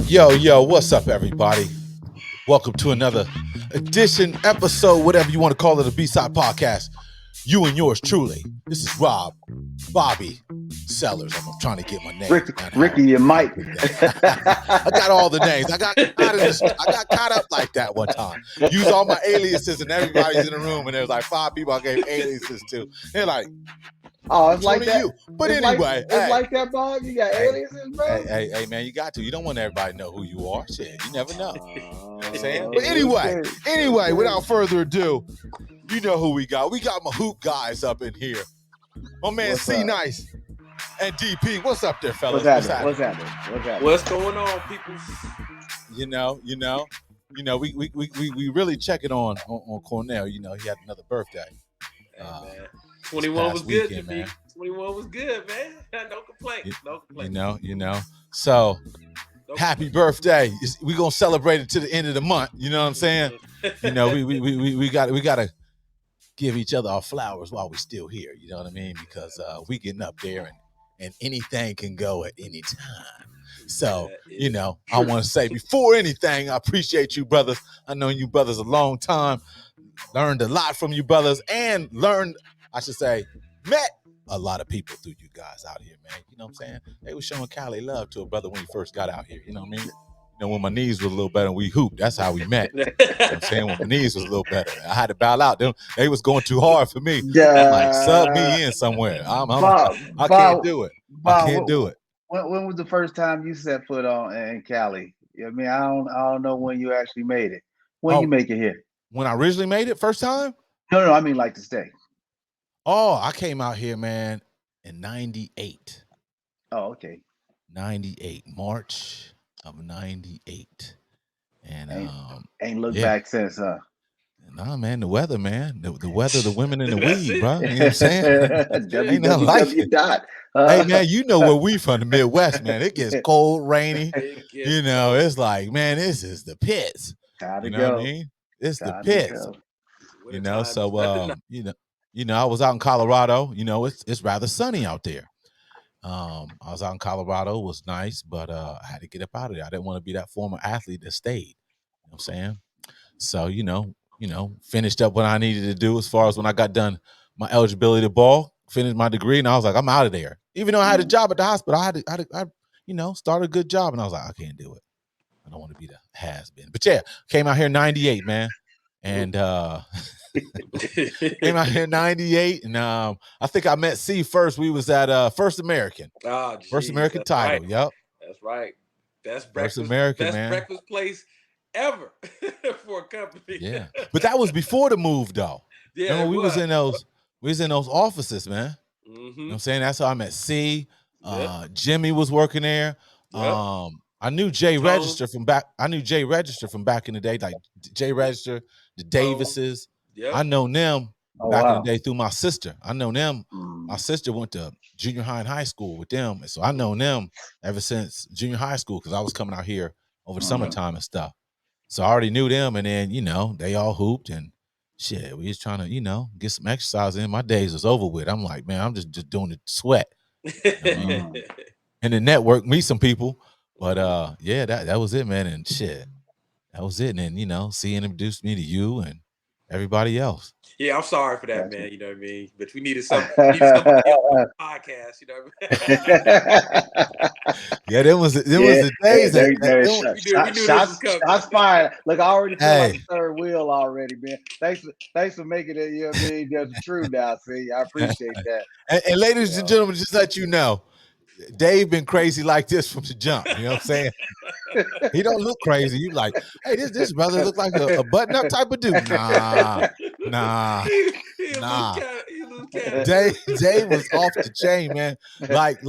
Yo, what's up, everybody? Welcome to another edition, episode, whatever you want to call it, a B-Side podcast. You and yours truly. This is Rob, Bobby, Sellers. I'm trying to get my name. Ricky and Mike. I got all the names. I got caught up like that one time. Use all my aliases, and everybody's in the room, and there's like 5 people I gave aliases to. They're like, oh, it's like that. You. But it's anyway, it's like that, Bob. You got aliases, bro. Hey, man, you got to. You don't want everybody to know who you are. Shit, you never know. You know what I'm saying? But anyway, without further ado, you know who we got. We got my hoop guys up in here. My man What's C up? Nice and DP. What's up there, fellas? What's happening? What's going on, people? You know, we really checking on Cornel. You know, he had another birthday. Hey, man. 21 was good weekend, to me. man. 21 was good, man. No complaints. No complaints. You know. So happy birthday. We're gonna celebrate it to the end of the month. You know what I'm saying? You know, we gotta give each other our flowers while we're still here. You know what I mean? Because we getting up there and anything can go at any time. So, you know, I want to say before anything, I appreciate you brothers. I know you brothers a long time. Learned a lot from you brothers and met a lot of people through you guys out here, man. You know what I'm saying? They were showing Cali love to a brother when he first got out here. You know what I mean? You know, when my knees was a little better, we hooped. That's how we met. You know what I'm saying? When my knees was a little better, I had to bow out. They was going too hard for me. I'm like, sub me in somewhere. I can't do it. I can't do it. When was the first time you set foot in Cali? I mean, I don't know when you actually made it. When you make it here? When I originally made it, first time? No, I mean like to stay. Oh, I came out here, man, in 98. Oh, okay. 98, March of 98. And ain't looked back since, huh? Nah, man, the weather, man. The weather, the women in the weed, bro. You know what I'm saying? Ain't nothing like it. Hey, man, you know where we from, the Midwest, man. It gets cold, rainy. You know, it's like, man, this is the pits. You know what I mean? It's the pits. You know, so you know, I was out in Colorado. You know, it's rather sunny out there. I was out in Colorado. It was nice, but I had to get up out of there. I didn't want to be that former athlete that stayed. You know what I'm saying? So, you know, finished up what I needed to do as far as when I got done my eligibility to ball, finished my degree, and I was like, I'm out of there. Even though I had a job at the hospital, I started a good job, and I was like, I can't do it. I don't want to be the has-been. But yeah, came out here in 98, man. And came out here in 98, and I think I met C first. We was at First American. Oh, geez, First American title. Right. Yep. That's right. Best First American, best man. breakfast place ever for a company. Yeah. But that was before the move, though. Yeah. Remember, we was in those offices, man. Mm-hmm. You know what I'm saying? That's how I met C. Jimmy was working there. Yep. I knew Jay Register from back. I knew Jay Register from back in the day, like Jay Register, the Davises. Yep. I know them back in the day through my sister. I know them. My sister went to junior high and high school with them, and so I know them ever since junior high school because I was coming out here over the summertime and stuff. So I already knew them, and then they all hooped and shit. We was trying to get some exercise in. My days was over with. I'm like, man, I'm just doing the sweat. And the network, meet some people. But yeah, that was it, man. And shit, that was it. And then, C introduced me to you and everybody else. Yeah, I'm sorry for that, man. You know what I mean? But we needed somebody else on the podcast, you know what I mean? Yeah, there was the days that shots fired. Look, I already feel like the third wheel already, man. Thanks for making it, you know what I mean? That's true now, see. I appreciate that. And ladies and gentlemen, just let you know, Dave been crazy like this from the jump. You know what I'm saying? He don't look crazy. You like, hey, this brother look like a button-up type of dude. Nah. Dave was off the chain, man. Like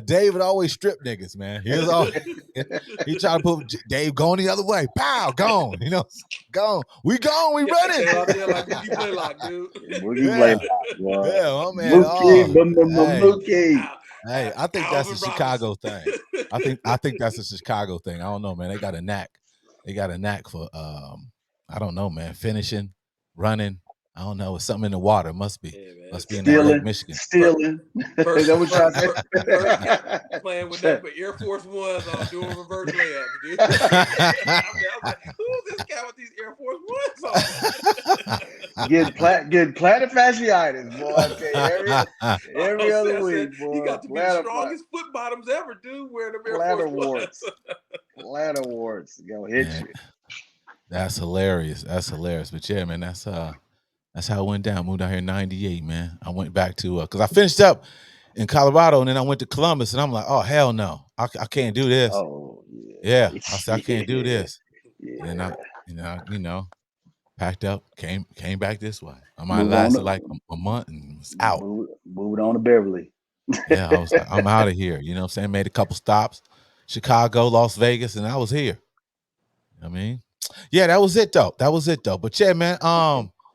Dave would always strip niggas, man. He tried to put Dave going the other way. Pow, gone. Gone. We gone. We running. Yeah, my man. Mookie. Hey, I think that's a Chicago thing. I think that's a Chicago thing. I don't know, man. They got a knack. They got a knack for I don't know, man. Finishing, running. I don't know. It's something in the water. Must be. Yeah, man. Must be in that Lake Michigan. Stealing. Is that what y'all say? Playing with nothing but Air Force Ones on doing reverse layups, dude. I was like, who's this guy with these Air Force Ones on? Getting plantar fasciitis, boy. I tell you, every other week, boy. He got to be the strongest foot bottoms ever, dude, wearing the Air Force Ones. Plantar warts. Go hit you. That's hilarious. That's hilarious. But yeah, man, that's how it went down. Moved out here in '98, man. I went back to because I finished up in Colorado and then I went to Columbus and I'm like, oh hell no, I can't do this. Oh yeah. I said I can't do this. Yeah. And then I packed up, came back this way. I might have lasted like a month and was out. Moved on to Beverly. Yeah, I was like, I'm out of here. You know what I'm saying? Made a couple stops, Chicago, Las Vegas, and I was here. I mean, yeah, that was it though. But yeah, man,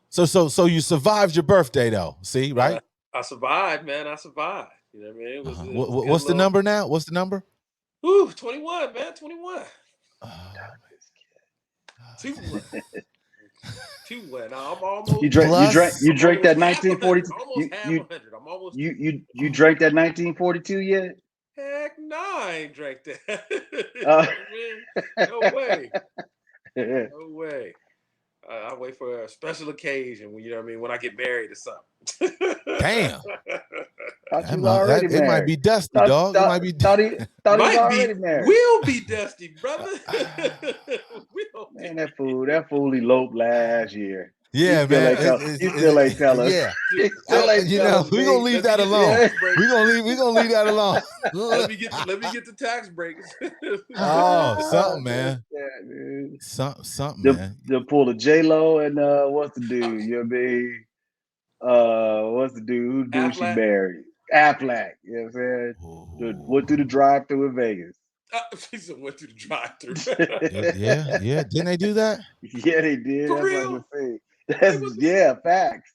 so you survived your birthday though. See, right? I survived, man. I survived. You know what I mean? What's the number now? What's the number? Ooh, 21, man. 21. 2-1. 2-1. I'm almost. You drank that 1942. Almost half 100. I'm almost. You drank that 1942 yet? Heck no, I ain't drank that. No way. No way. I wait for a special occasion when when I get married or something. It Damn. Might be dusty, dog. It might be. Thought he was already married. Will be dusty, brother. Man, that fool eloped last year. Yeah, man. You still ain't tell us. Yeah. We're gonna leave that alone. We're gonna leave that alone. Let me get the tax breaks. Oh, something, man. Yeah, dude. Something, man. They'll pull a J-Lo and what's the dude? You know what I mean? What's the dude? Who dude she married? Aflac. You know what I'm saying? Went through the drive-through in Vegas. He said went through the drive-through. Yeah. Didn't they do that? Yeah, they did. For real? Yeah, facts.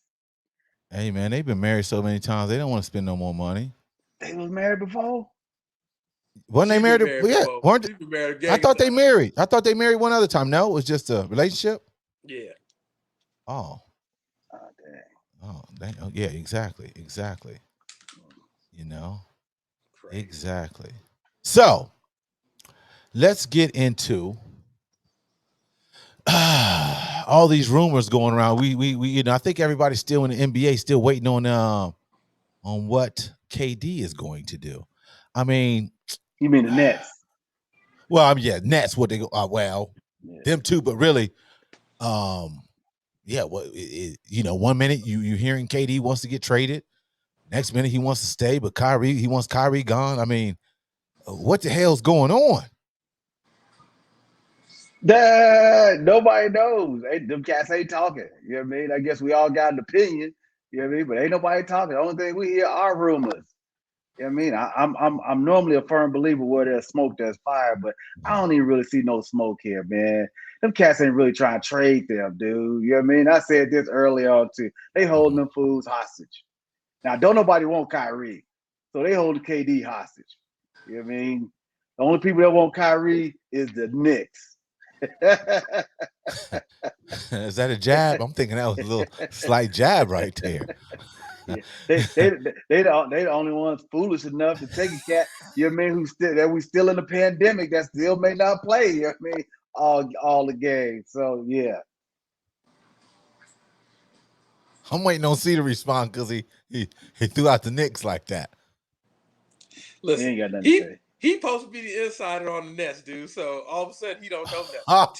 Hey, man, they've been married so many times. They don't want to spend no more money. They was married before. Wasn't they married? Weren't they? I thought they married. I thought they married one other time. No, it was just a relationship. Yeah. Oh. Oh, dang. Oh, yeah, exactly. You know, crazy. Exactly. So, let's get into all these rumors going around. We I think everybody's still in the NBA, still waiting on what KD is going to do. I mean, you mean the Nets? Well, Nets. What they go? Them too, but really, yeah. What 1 minute you hearing KD wants to get traded, next minute he wants to stay, but he wants Kyrie gone. I mean, what the hell's going on? Nobody knows. Them cats ain't talking. You know what I mean? I guess we all got an opinion. You know what I mean? But ain't nobody talking. The only thing we hear are rumors. You know what I mean? I'm normally a firm believer where there's smoke, there's fire, but I don't even really see no smoke here, man. Them cats ain't really trying to trade them, dude. You know what I mean? I said this earlier on too. They holding them fools hostage. Now, don't nobody want Kyrie, so they hold KD hostage. You know what I mean? The only people that want Kyrie is the Knicks. Is that a jab? I'm thinking that was a little slight jab right there. Yeah. They the only ones foolish enough to take a cat. You know what I mean? We still in the pandemic that still may not play. You know what I mean? All the games. So yeah. I'm waiting on C to respond because he threw out the Knicks like that. Listen, he ain't got nothing to say. He supposed to be the insider on the Nets, dude. So all of a sudden he don't know that. All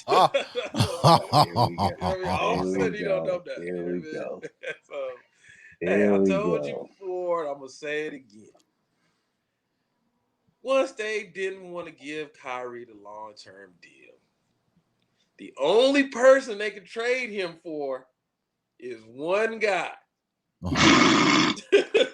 of a sudden he don't know that. Here we go. So, hey, I told you before, and I'm gonna say it again. Once they didn't want to give Kyrie the long-term deal, the only person they could trade him for is one guy.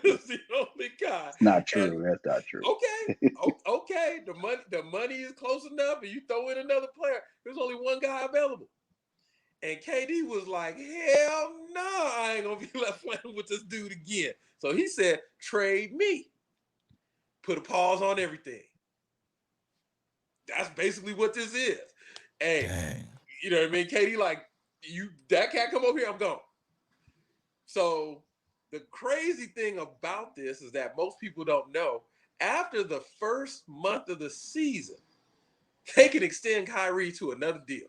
It's the only guy. It's not true. That's not true. Okay. The money is close enough, and you throw in another player. There's only one guy available. And KD was like, hell no, I ain't gonna be left playing with this dude again. So he said, trade me. Put a pause on everything. That's basically what this is. Hey, you know what I mean? KD like, that cat come over here, I'm gone. So the crazy thing about this is that most people don't know. After the first month of the season, they can extend Kyrie to another deal.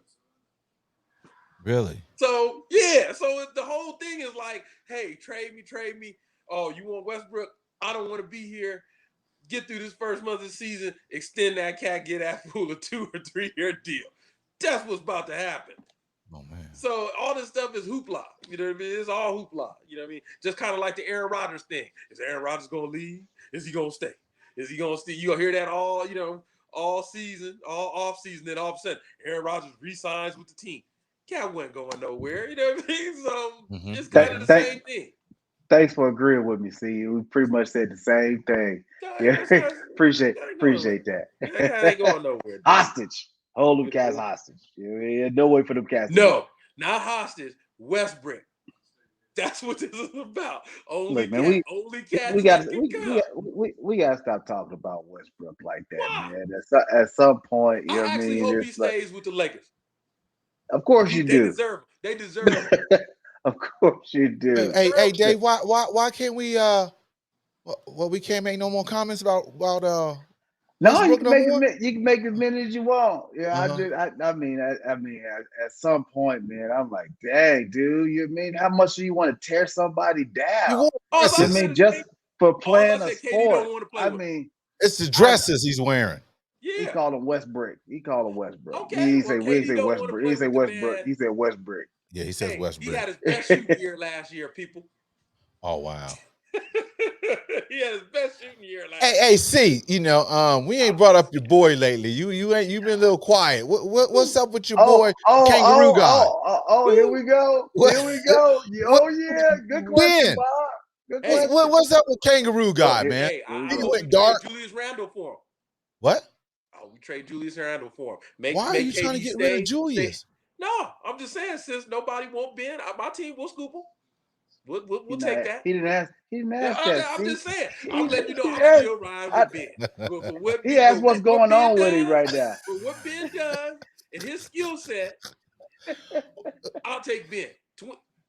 Really? So yeah, so the whole thing is like, hey, trade me. Oh, you want Westbrook? I don't want to be here. Get through this first month of the season, extend that cat, get that fool a 2 or 3 year deal. That's what's about to happen. Oh man. So all this stuff is hoopla. You know what I mean? It's all hoopla. You know what I mean? Just kind of like the Aaron Rodgers thing. Is Aaron Rodgers gonna leave? Is he gonna stay? Is he gonna stay? You gonna hear that all season, all off season, then all of a sudden Aaron Rodgers resigns with the team. Cat wasn't going nowhere. You know what I mean? So it's kind of the same thing. Thanks for agreeing with me. See, we pretty much said the same thing. Yeah, appreciate that. That ain't going nowhere. Hostage. Hold them cats hostage. No way for them cats. No, not hostage. Westbrook. That's what this is about. Only cats. We gotta stop talking about Westbrook like that, man. At some point, you know what I mean. I actually hope he stays with the Lakers. Of course you do. They deserve it. Of course you do. Hey, Dave, why can't we we can't make no more comments about no, you can make as many as you want. Yeah, I mean, at some point, man, I'm like, dang, dude, you mean how much do you want to tear somebody down? I mean, just for playing a sport. I mean, it's the dresses he's wearing. Yeah. He called him Westbrook. Okay. He said Westbrook. He said Westbrook. He said Westbrook. Yeah, he says Westbrook. He had his best shooting year last year, people. Oh wow. He had his best shooting year last year. Hey, see, we ain't brought up your boy lately. You've been a little quiet. What's up with your boy, Kangaroo God? Here we go. Here we go. Oh yeah, good question, Bob. Good question. What's up with Kangaroo God, man? He went dark. Julius Randle for him. What? Oh, we trade Julius Randle for him. Why are you trying to get rid of Julius? No, I'm just saying, since nobody won't Ben, my team will scoop him. We'll take that. He didn't ask that. I'm just saying. I'm letting you know I'm still riding with Ben. He asked what's going on with him right now. For what Ben does and his skill set, I'll take Ben.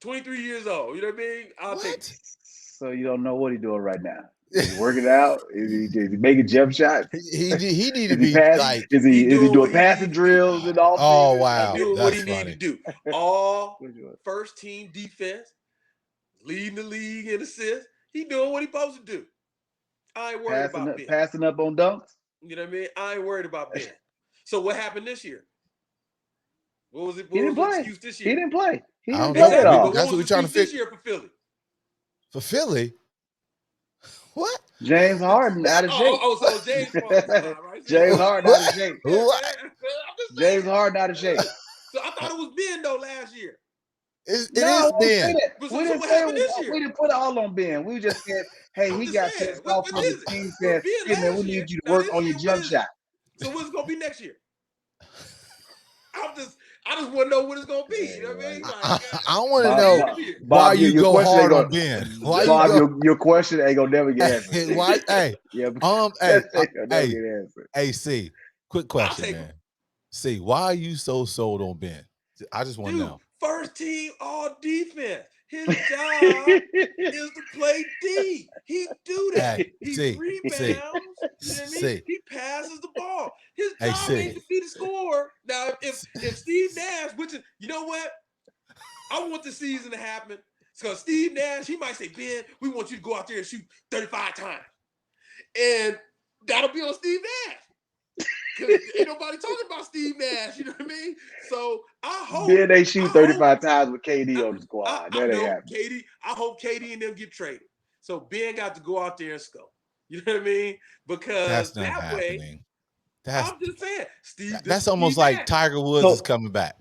23 years old. You know what I mean? I'll take it. So you don't know what he's doing right now. Is he working out? Is he making jump shots? He need to be like. Is he doing passing drills and all? Oh wow, he's doing what he needs to do. All first team defense, leading the league in assists. He doing what he supposed to do. I ain't worried about Ben. Passing up on dunks. You know what I mean? I ain't worried about Ben. So what happened this year? What was it? He didn't play. This year? He didn't play. He didn't play at all. That's what we're trying to fix this year for Philly. For Philly. What? James Harden out of shape. So James Harden, right? James Harden out of shape. James Harden out of shape. So I thought it was Ben though last year. It is Ben. We didn't put it all on Ben. We just said, hey, he got pissed off from the team. Said, hey man, we need you to work on your jump shot. So what's it gonna be next year? I just want to know what it's gonna be. You know what I mean? I want to know why you go hard on Ben. Bob, your question ain't gonna never get answered. Why? Hey, C. Quick question, man. C. Why are you so sold on Ben? I just want to know. First team all defense. His job is to play D. He do that. He rebounds. You know what I mean? He passes the ball. His job ain't to be the scorer. Now, if Steve Nash, which is, you know what? I want the season to happen. Because Steve Nash, he might say, Ben, we want you to go out there and shoot 35 times. And that'll be on Steve Nash. Because ain't nobody talking about Steve Nash, you know what I mean? So I hope. Yeah, they shoot 35 times with KD on the squad. I hope KD and them get traded. So Ben got to go out there and score. You know what I mean? Because that way, I'm just saying, that's almost like Tiger Woods is coming back.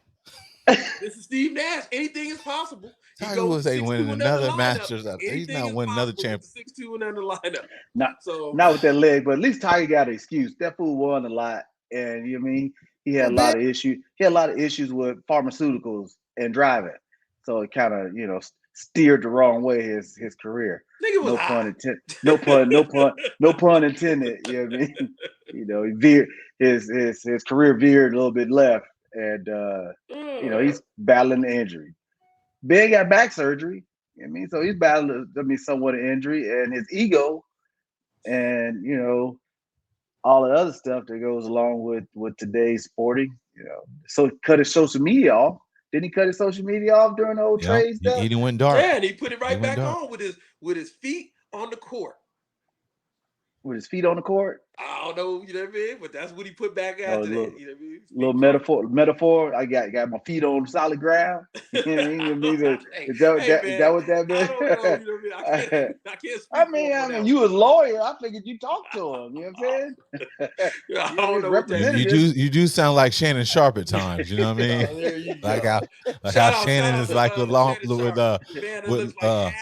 This is Steve Nash. Anything is possible. Tiger Woods ain't winning another Masters. He's not winning another championship. 6-2 and under lineup. Not with that leg, but at least Tiger got an excuse. That fool won a lot, and you know what I mean he had a lot of issues. He had a lot of issues with pharmaceuticals and driving, so it kind of steered the wrong way his career. No pun intended. No pun intended. You know what I mean? He veered his career veered a little bit left, and he's battling the injury. Ben got back surgery. You know what I mean? So he's battling, somewhat an injury, and his ego, and all the other stuff that goes along with today's sporting. So cut his social media off. Didn't he cut his social media off during the whole trade stuff? He went dark. Yeah, and he put it right back on with his feet on the court. With his feet on the court? I don't know, you know what I mean? But that's what he put back after that. You know what I mean? Little metaphor. I got my feet on solid ground. You know what I mean? Is that what that means? I don't know, you know what I mean? I can't speak I mean, you was a lawyer. I figured you talked to him. You know what I'm saying? I don't know what that you do sound like Shannon Sharp at times. You know what I mean? There you like go. how Shannon is like with man, it looks like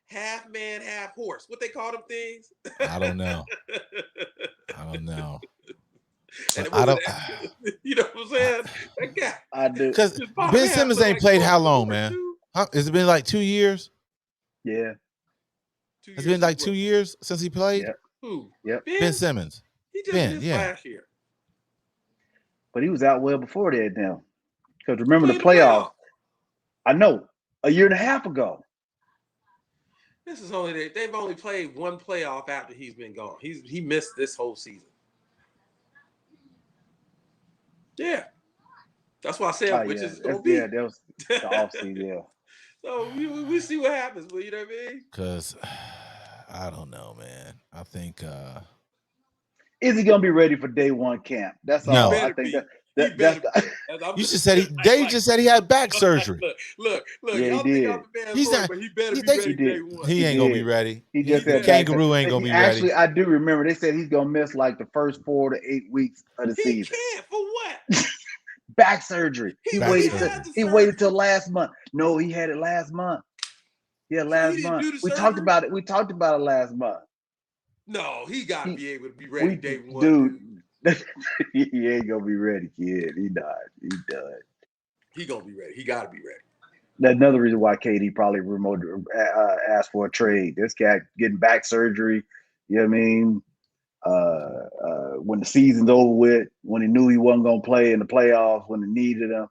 half man, half horse. What they call them things? I don't know. I don't. You know what I'm saying? That guy. I do. Because Ben Simmons ain't played how long, man? Has it been like 2 years? Yeah. It's been like 2 years since he played? Yep. Who? Yep. Ben Simmons. He just missed last year. But he was out well before that now. Because remember the playoffs. I know. A year and a half ago. This is they've only played one playoff after he's been gone. He missed this whole season. Yeah. That's why I said which is gonna be. Yeah, that was the offseason, yeah. So we see what happens, but you know what I mean? Because I don't know, man. I think is he gonna be ready for day one camp? That's all. I think you just said Dave just said he had back surgery. Look. Yeah, y'all think I'm the He's not, but he better be ready day one. He ain't gonna be ready. He just said Kangaroo ain't gonna be ready. Actually, I do remember they said he's gonna miss like the first 4 to 8 weeks of the season. He can't for what? Back surgery. He waited till last month. No, he had it last month. Yeah, last month. We talked about it. We talked about it last month. No, he got to be able to be ready day one. Dude. He ain't gonna be ready, kid. He died. He done. He gonna be ready. He gotta be ready. That's another reason why KD probably asked for a trade. This guy getting back surgery. You know what I mean? When the season's over with, when he knew he wasn't gonna play in the playoffs, when he needed him.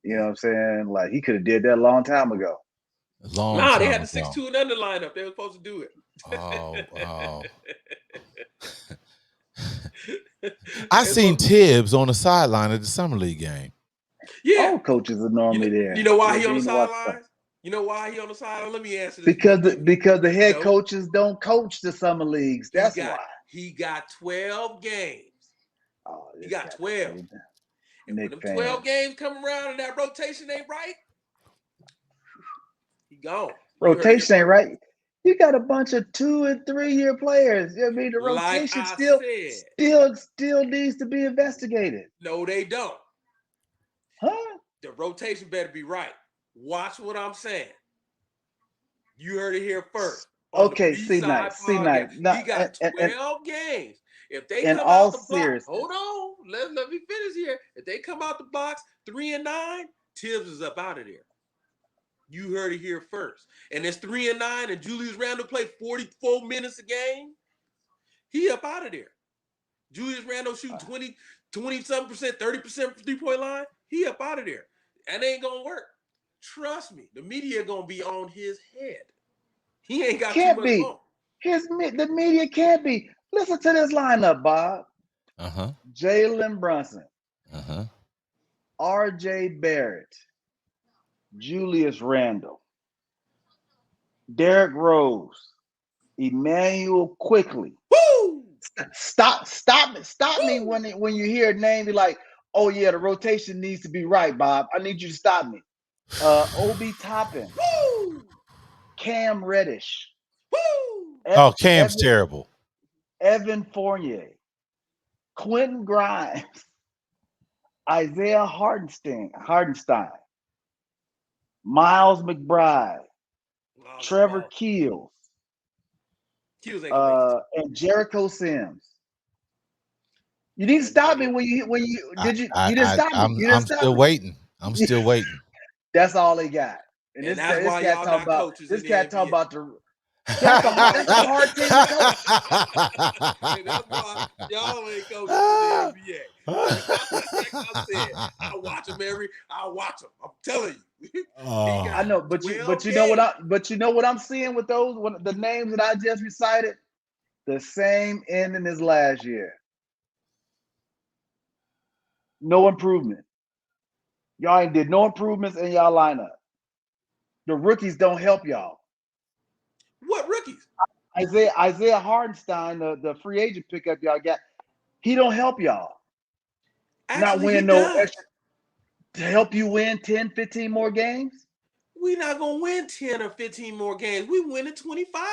You know what I'm saying? Like he could have did that a long time ago. They had the 6-2 and under lineup. They were supposed to do it. Oh. I seen Tibbs on the sideline at the summer league game. Yeah, all coaches are normally there. You know why he on the sideline? You know why he on the sideline? Let me answer this. Because the head coaches don't coach the summer leagues. That's why. He got 12 games. Oh, he got 12. And when the 12 games come around and that rotation ain't right, he gone. Rotation ain't right. You got a bunch of 2 and 3 year players. You know what I mean? The rotation still needs to be investigated. No, they don't. Huh? The rotation better be right. Watch what I'm saying. You heard it here first. Okay, see night. He got 12 games. If they come out the box, hold on. Let me finish here. If they come out the box 3-9, Tibbs is up out of there. You heard it here first. And it's 3-9, and Julius Randle played 44 minutes a game. He up out of there. Julius Randle shooting 20-something%, 30% 3-point line. He up out of there. That ain't gonna work. Trust me, the media gonna be on his head. He ain't got too much on. The media can't be. Listen to this lineup, Bob. Jalen Brunson. R.J. Barrett. Julius Randle, Derrick Rose, Emmanuel Quickly. Woo! Stop me when you hear a name. You're like, oh yeah, the rotation needs to be right, Bob. I need you to stop me. Obi Toppin, Cam Reddish. Cam's terrible. Evan Fournier, Quentin Grimes, Isaiah Hardenstein. Miles McBride, Trevor Keels, and Jericho Sims. You need to stop me when you didn't stop me. I'm still waiting. That's all they got. And this cat talking about this cat talking about that's a hard team to coach. And that's why y'all ain't coaching in the NBA. Like I said, I watch them. I'm telling you. I know, but you know what I'm seeing with the names that I just recited, the same ending as last year. No improvement. Y'all ain't did no improvements in y'all lineup. The rookies don't help y'all. What rookies? Isaiah Hardenstein, the free agent pickup y'all got, he don't help y'all. Actually, not win he no does. extra to help you win 10, 15 more games. We're not gonna win 10 or 15 more games. We win at 25.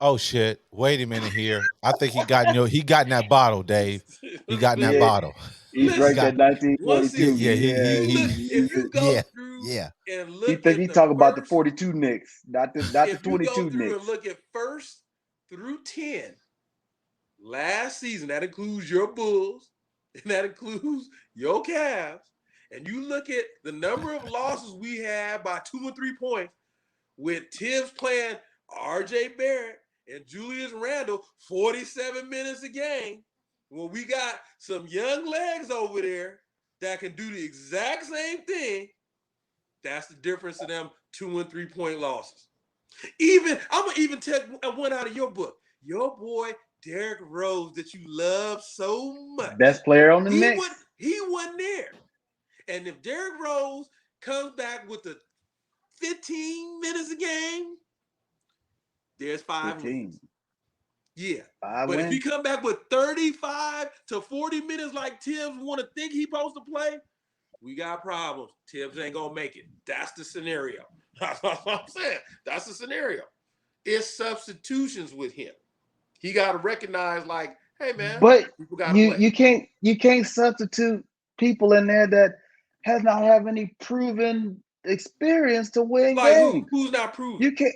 Oh shit! Wait a minute here. I think he got in that bottle, Dave. He got in that bottle. He drank that 1942. If you go through and look at he the talk about the 42 Knicks, not the 22 if you go through Knicks. and look at 1st through 10 last season, that includes your Bulls and that includes your Cavs, and you look at the number of losses we had by 2 or 3 points with Tibbs playing RJ Barrett and Julius Randle 47 minutes a game, when we got some young legs over there that can do the exact same thing, that's the difference in them 2 and 3 point losses. I'm gonna even take one out of your book. Your boy Derrick Rose, that you love so much, best player on the Knicks. He wasn't there. And if Derrick Rose comes back with the 15 minutes a game, there's 5 wins. Yeah. But if he come back with 35 to 40 minutes like Tibbs want to think he's supposed to play, we got problems. Tibbs ain't going to make it. That's the scenario. That's what I'm saying. That's the scenario. It's substitutions with him. He got to recognize, like, hey, man, but people got to play. You can't substitute people in there that has not have any proven experience to win games. Who's not proven? You can't.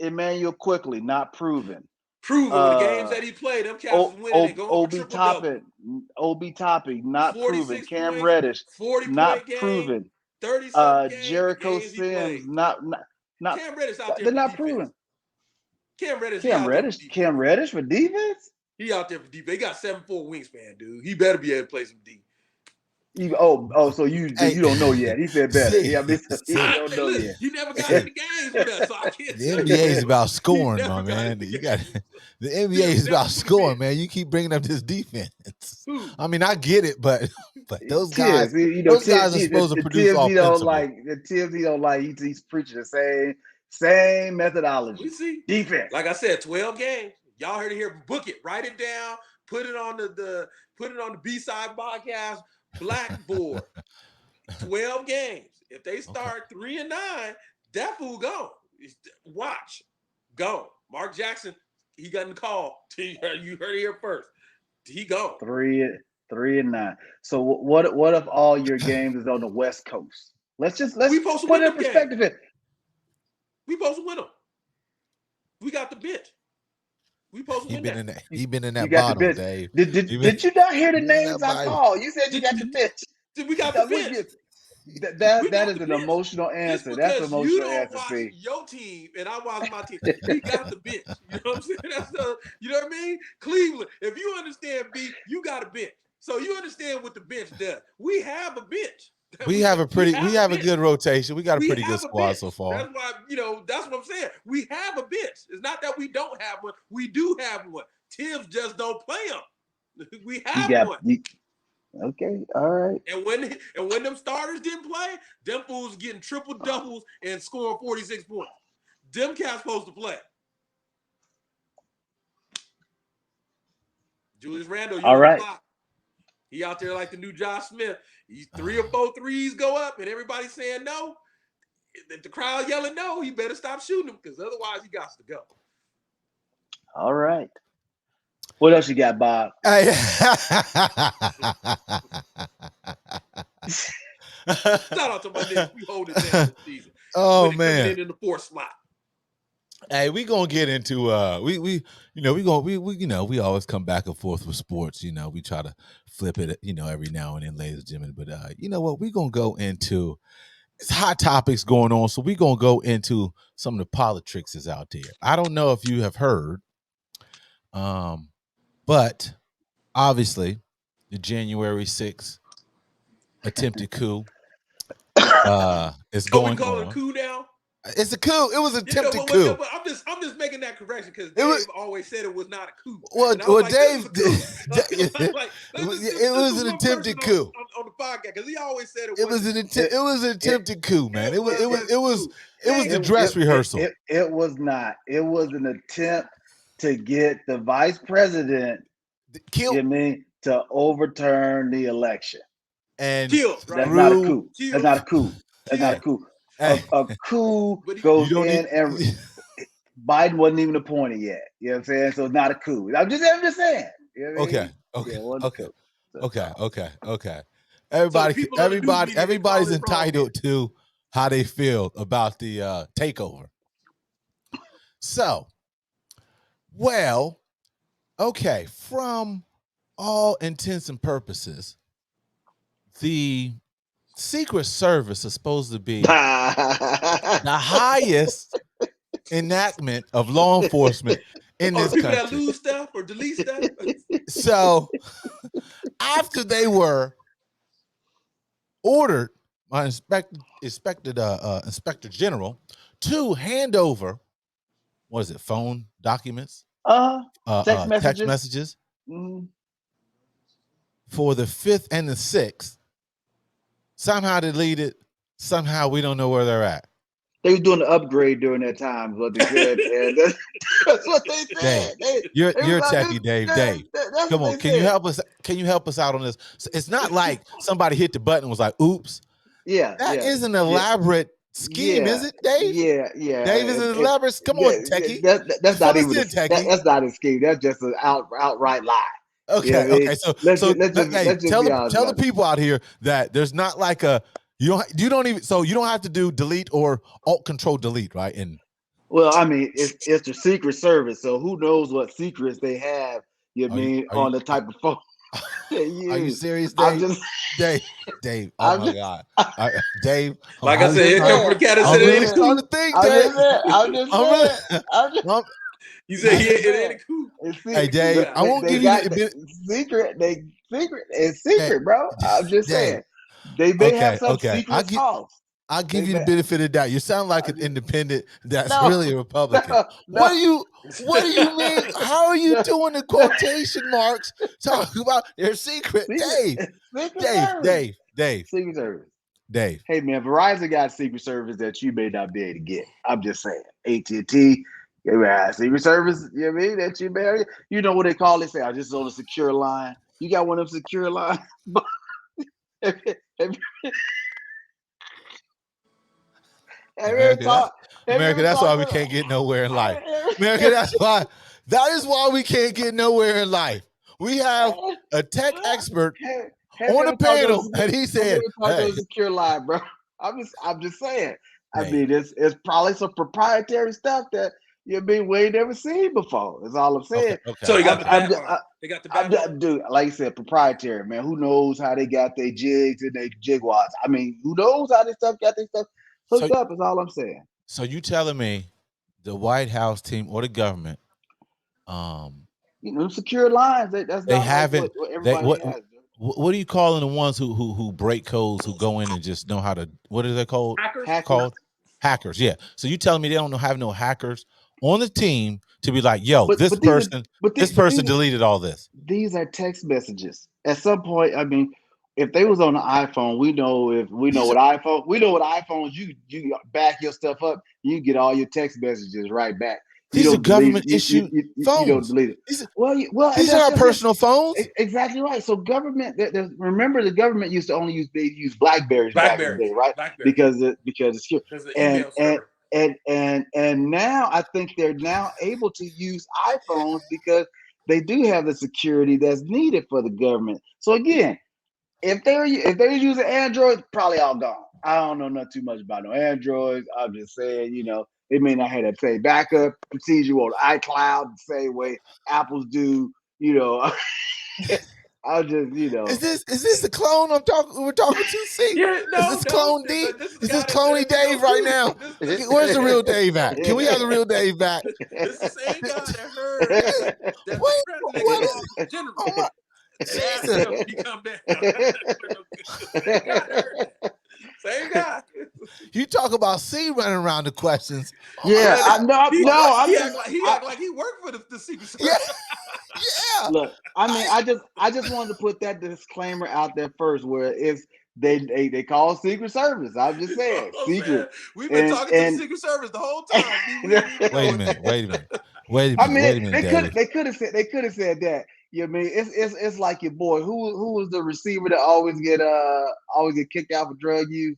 Emmanuel Quickly, not proven. Proven the games that he played, them Cavs was winning and going for triple double. Obi Toppin, not proven. Cam points, Reddish, 40-point game, proven. 30-something games. Jericho Sims, not. Cam Reddish out there. They're not proven. Cam Reddish for defense. He out there for defense. He got 7'4" wingspan, dude. He better be able to play some D. So you don't know yet. He said better. He don't know yet. He never got in the games with us, so I can't. The NBA is about scoring, my man. The NBA is about scoring, man. You keep bringing up this defense. I mean, I get it, but those guys, guys are supposed to produce offensively. The Tibbs he don't like. He's preaching the same methodology. We see defense. Like I said, 12 games. Y'all heard it here. Book it. Write it down. Put it on the B-side podcast. Blackboard. 12 games. If they start 3-9, that fool gone. Watch. Go. Mark Jackson, he got in the call. You heard it here first. He gone. 3-9. So what if all your games is on the West Coast? Let's put it in perspective. We supposed to win them. We got the bench. We supposed to win that. He been in that bottle, Dave. Did you not hear the names I called? You said you got the bench. We got the bench. That is an emotional answer. That's an emotional you don't answer. Watch your team and I watch my team. We got the bench. You know what I'm saying? You know what I mean? Cleveland. If you understand, B, you got a bench. So you understand what the bench does. We have a bench. We have a good rotation. We got a pretty good squad so far. That's why, that's what I'm saying. We have a bench. It's not that we don't have one. We do have one. Tibbs just don't play them. We have one. Okay, all right. And when them starters didn't play, them fools getting triple doubles and scoring 46 points. Them cats supposed to play. Julius Randle, all right. He out there like the new Josh Smith. He's 3 or 4 threes go up, and everybody's saying no. If the crowd yelling no, he better stop shooting them because otherwise he got to go. All right. What else you got, Bob? Shout out to my niggas. We hold it down this season. Oh man, in the 4th slot. Hey, we gonna get into we always come back and forth with sports. We try to flip it, every now and then, ladies and gentlemen. But you know what? We're gonna go into it's hot topics going on, so we're gonna go into some of the politics that's out there. I don't know if you have heard, but obviously the January 6th attempted coup is So we going call it a on. coup now? It's a coup. It was an attempted coup. No, but I'm just making that correction because Dave always said it was not a coup. Well, and I was like, Dave, it was an attempted coup on the podcast because he always said it was an attempted coup, man. It was the dress rehearsal. It was not. It was an attempt to get the vice president, to overturn the election. And killed, right? That's not a coup. That's not a coup. That's not a coup. A coup goes in and Biden wasn't even appointed yet. You know what I'm saying? So it's not a coup. I'm just saying. You know what Okay. Everybody's entitled to how they feel about the takeover. So, well, okay, from all intents and purposes, the Secret Service is supposed to be the highest enactment of law enforcement in this people country. That lose stuff or delete stuff. So, after they were ordered by Inspector General to hand over, what is it, phone documents? Text messages. Mm-hmm. For the 5th and the 6th, somehow deleted. Somehow we don't know where they're at. They were doing the upgrade during that time, what they said. And that's what they said. You're techie, Dave. Dave, come on. Can you help us? Can you help us out on this? It's not like somebody hit the button and was like, "Oops." Yeah, that is an elaborate scheme, is it, Dave? Yeah. Dave is an elaborate. Come on, techie. That's not even that's not a scheme. That's just an outright lie. Okay. So tell the people out here that there's not like a you don't have to do delete or alt control delete, right? And well, I mean, it's the Secret Service, so who knows what secrets they have? On the type of phone. Are you serious, Dave? Dave. Oh my God, Dave. Like I said, here come from the cat and said it ain't a coup. I'm just You said it ain't a coup. Hey, Dave, I won't give you the secret. It's secret, bro. I'm just saying. They may have some secret sauce. I'll give you the benefit of the doubt. You sound like an independent that's really a Republican. What do you mean? How are you doing the quotation marks talking about their secret? Dave. Secret Service. Dave. Hey, man, Verizon got Secret Service that you may not be able to get. I'm just saying. AT&T, Secret Service, you know what I mean? That you may, you know what they call it? Say, I just on a secure line. You got one of them secure lines? America, that's why we can't get nowhere in life. America, that is why we can't get nowhere in life. We have a tech expert on the panel, and he said, "Hey, secure line, bro." I'm just saying. I mean, it's probably some proprietary stuff that we ain't never seen before. That's all I'm saying. Okay. So you got they got the dude, like you said, proprietary, man. Who knows how they got their jigs and their jigwads? I mean, who knows how this stuff got their stuff hooked up? Is all I'm saying. So you telling me the White House team or the government, secure lines. They haven't. What everybody has. What are you calling the ones who break codes, who go in and just know how to? What are they called? Hackers. Yeah. So you telling me they don't have no hackers on the team to be like, yo, this person deleted all this. These are text messages. At some point, I mean, if they was on the iPhone, we know what iPhones you back your stuff up, you get all your text messages right back. These are government issued phones. You don't delete it. These are our personal phones. Exactly right. So government. Remember, the government used to only use Blackberries back in the day, right? Because it's here. And now I think they're now able to use iPhones because they do have the security that's needed for the government. So again, if they're using Android, probably all gone. I don't know not too much about no Androids. I'm just saying, they may not have that same backup procedure on iCloud the same way Apple's do. I'll just, Is this the clone we're talking to? See, is this clone D? Is this clone Dave right now? Where's the real Dave at? Can we have the real Dave back? It's the same guy that heard that what is it? General. Oh my, Jesus. Same guy. You talk about C running around the questions. Yeah, He act like he worked for the Secret Service. Yeah. Look, I mean, I just wanted to put that disclaimer out there first, where it's they call Secret Service. I'm just saying, secret. We've been talking to the Secret Service the whole time. Wait a minute, I mean, David. they could have said that. You know what I mean, it's like your boy who was the receiver that always get kicked out for drug use.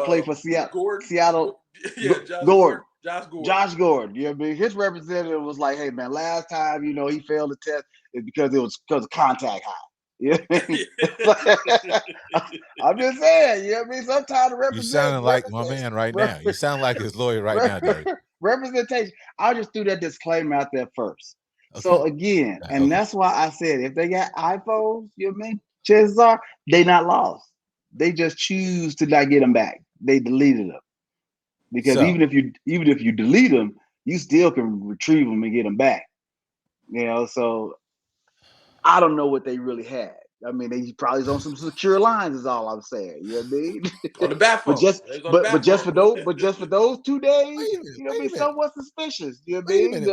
Play for Seattle. Yeah, Josh Gordon. You know what I mean? His representative was like, "Hey man, last time he failed the test is because of contact high." You know what I mean? I'm just saying. You know what I mean? Sometimes the You sounding like my man right now. You sound like his lawyer right now, David. Representation. I just threw that disclaimer out there first. Okay. So again, and that's why I said if they got iPhones, you know what I mean? Chances are they not lost. They just choose to not get them back. They deleted them. Because even if you delete them, you still can retrieve them and get them back. You know, so I don't know what they really had. I mean, they probably was on some secure lines. Is all I'm saying. You know what I mean? On the bat phone. but just for those 2 days, you know, be somewhat suspicious. You know what I mean? That's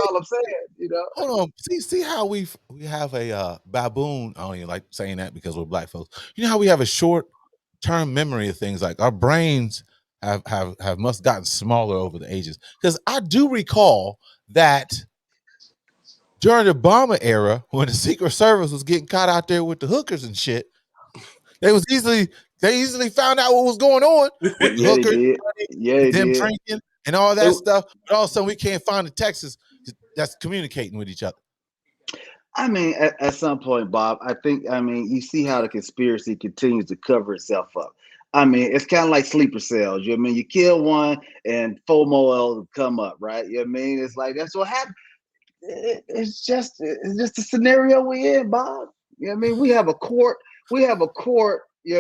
all I'm saying. You know. Hold on. See how we have a baboon. I don't even like saying that because we're black folks. You know how we have a short-term memory of things, like our brains have must gotten smaller over the ages. Because I do recall that during the Obama era, when the Secret Service was getting caught out there with the hookers and shit, they easily found out what was going on with the hookers, them drinking and all that stuff. But all of a sudden, we can't find the Texas that's communicating with each other. I mean, at some point, Bob, I mean, you see how the conspiracy continues to cover itself up. I mean, it's kind of like sleeper cells. You know what I mean? You kill one and 4 more will come up, right? You know what I mean? It's like that's what happened. It's just a scenario we're in, Bob. You know what I mean? We have a court, you know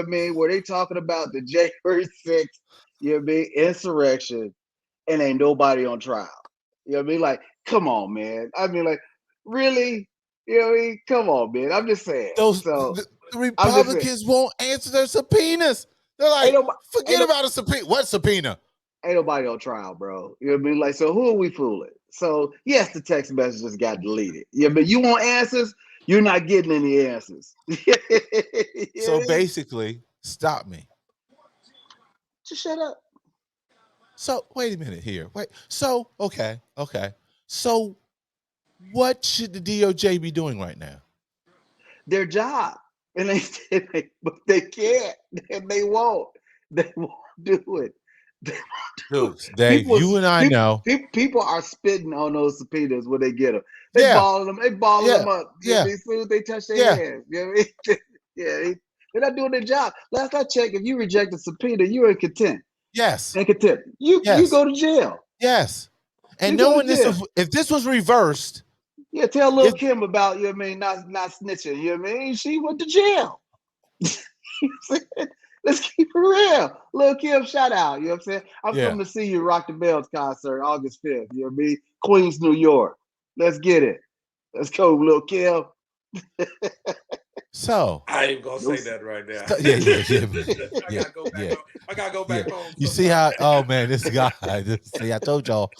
what I mean, where they talking about the January 6th, you know what I mean, insurrection, and ain't nobody on trial. You know what I mean? Like, come on, man. I mean, like, really? You know what I mean? Come on, man. I'm just saying. The Republicans won't answer their subpoenas. They're like, forget about a subpoena. What subpoena? Ain't nobody on trial, bro. You know what I mean? Like, so who are we fooling? So yes, the text messages got deleted. Yeah, but you want answers? You're not getting any answers. So basically, stop me. Just shut up. So wait a minute here. So okay. So what should the DOJ be doing right now? Their job. And but they can't, and they won't. They won't do it. Dude, Dave, you and I know people are spitting on those subpoenas when they get them. They balling them. They balling them up. Yeah. As soon as they touch their hands. You know what I mean? Yeah. They're not doing their job. Last I checked, if you reject a subpoena, you're in contempt. Yes. In contempt. You go to jail. Yes. And knowing if this was reversed. Yeah, tell Lil Kim about, you know what I mean, not snitching. You know what I mean? She went to jail. Let's keep it real. Lil Kim, shout out. You know what I'm saying? I'm coming to see you Rock the Bells concert August 5th. You know what I mean? Queens, New York. Let's get it. Let's go, Lil Kim. So I ain't gonna say that right now. I gotta go back home. You see how? Oh man, this guy. See, I told y'all,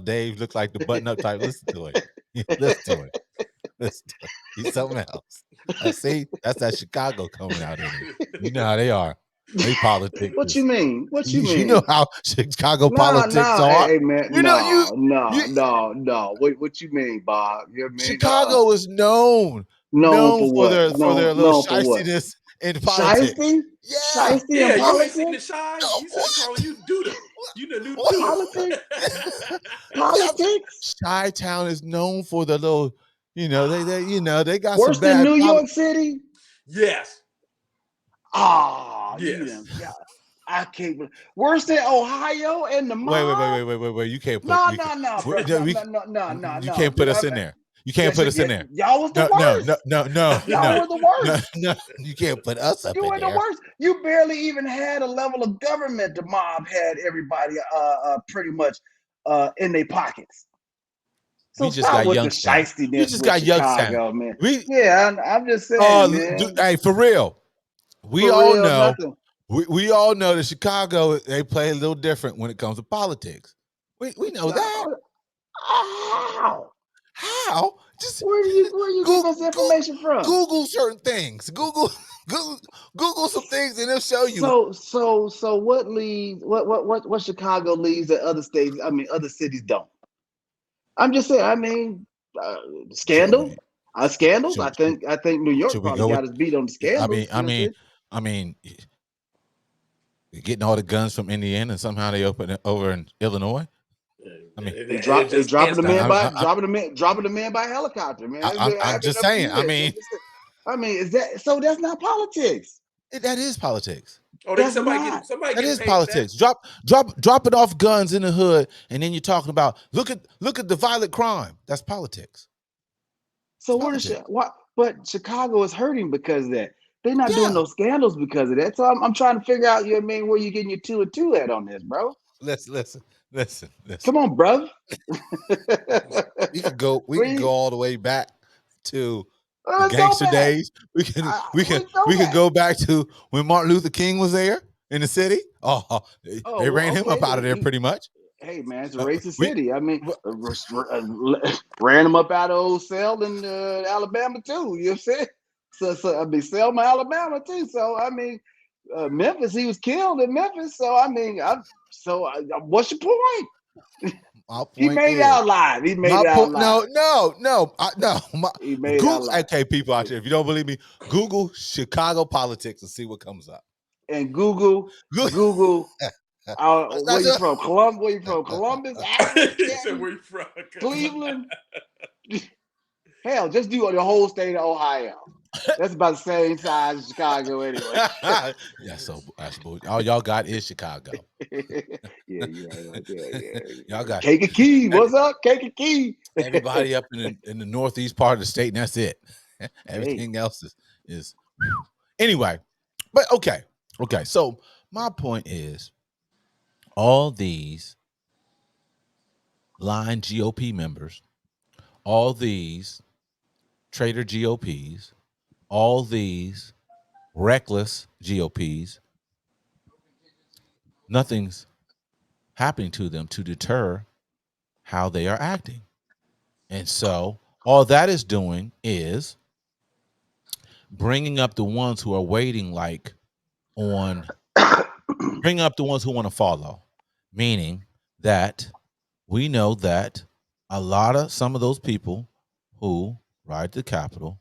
Dave looked like the button-up type. Listen to it. He's something else. See, that's that Chicago coming out in it. You know how they are. They politics. What you mean? You know how Chicago politics are. Hey man, no. What you mean, Bob? You know what I mean? Chicago is known for their little shystiness in politics. Shiesty in politics? You ain't seen the shy. He said, calling you Duda. You the new Duda. Politics? Chi-Town is known for the little, they got worse some bad than New York City? Yes. Oh, yes. I can't believe. Worse than Ohio and the mob? Wait. You can't put No. You can't put us in there. You can't put us in there. Y'all was the worst. No. Y'all were the worst. No, you can't put us up in there. You were the worst. You barely even had a level of government. The mob had everybody pretty much in their pockets. So we just got Youngstown. We just got Youngstown, man. I'm just saying, man. Hey, for real. We all know we all know that Chicago, they play a little different when it comes to politics. We know that. How? Just Where do you get this information from? Google certain things. Google some things, and it'll show you. So what leads? What Chicago leads that other states? I mean, other cities don't. I'm just saying. I mean, scandal. Scandals. I think New York probably got us beat on the scandals. I mean, getting all the guns from Indiana and somehow they open it over in Illinois. I mean, they dropping the man by helicopter, man. I'm just saying. I mean, is that so? That's not politics. That is politics. Oh, somebody that is politics. Drop it off guns in the hood, and then you're talking about look at the violent crime. That's politics. So but Chicago is hurting because of that. They're not doing no scandals because of that. So I'm trying to figure out, where you getting your 2 and 2 at on this, bro. Listen. Come on, bro. We could go all the way back to the gangster days. We can go back to when Martin Luther King was there in the city. They ran him up out of there pretty much. Hey man, it's a racist city. I mean, ran him up out of old Selma in Alabama too. You know what I'm saying? So I mean, Selma, Alabama too. So I mean, Memphis, he was killed in Memphis. So I mean, what's your point? He made it out live. He made it out live. No. He made it out live. Okay, people out there, if you don't believe me, Google Chicago politics and see what comes up. And Google. Where you from? Columbus? Where you from? Cleveland? Hell, just do the whole state of Ohio. That's about the same size as Chicago anyway. Yeah, so all y'all got is Chicago. Yeah. Y'all got Kankakee. What's up, Kankakee? Everybody up in the northeast part of the state, and that's it. Everything else is anyway. But okay. So my point is, all these lying GOP members, all these traitor GOPs, all these reckless GOPs, nothing's happening to them to deter how they are acting. And so all that is doing is bringing up the ones who are waiting, bringing up the ones who want to follow, meaning that we know that some of those people who ride to the Capitol,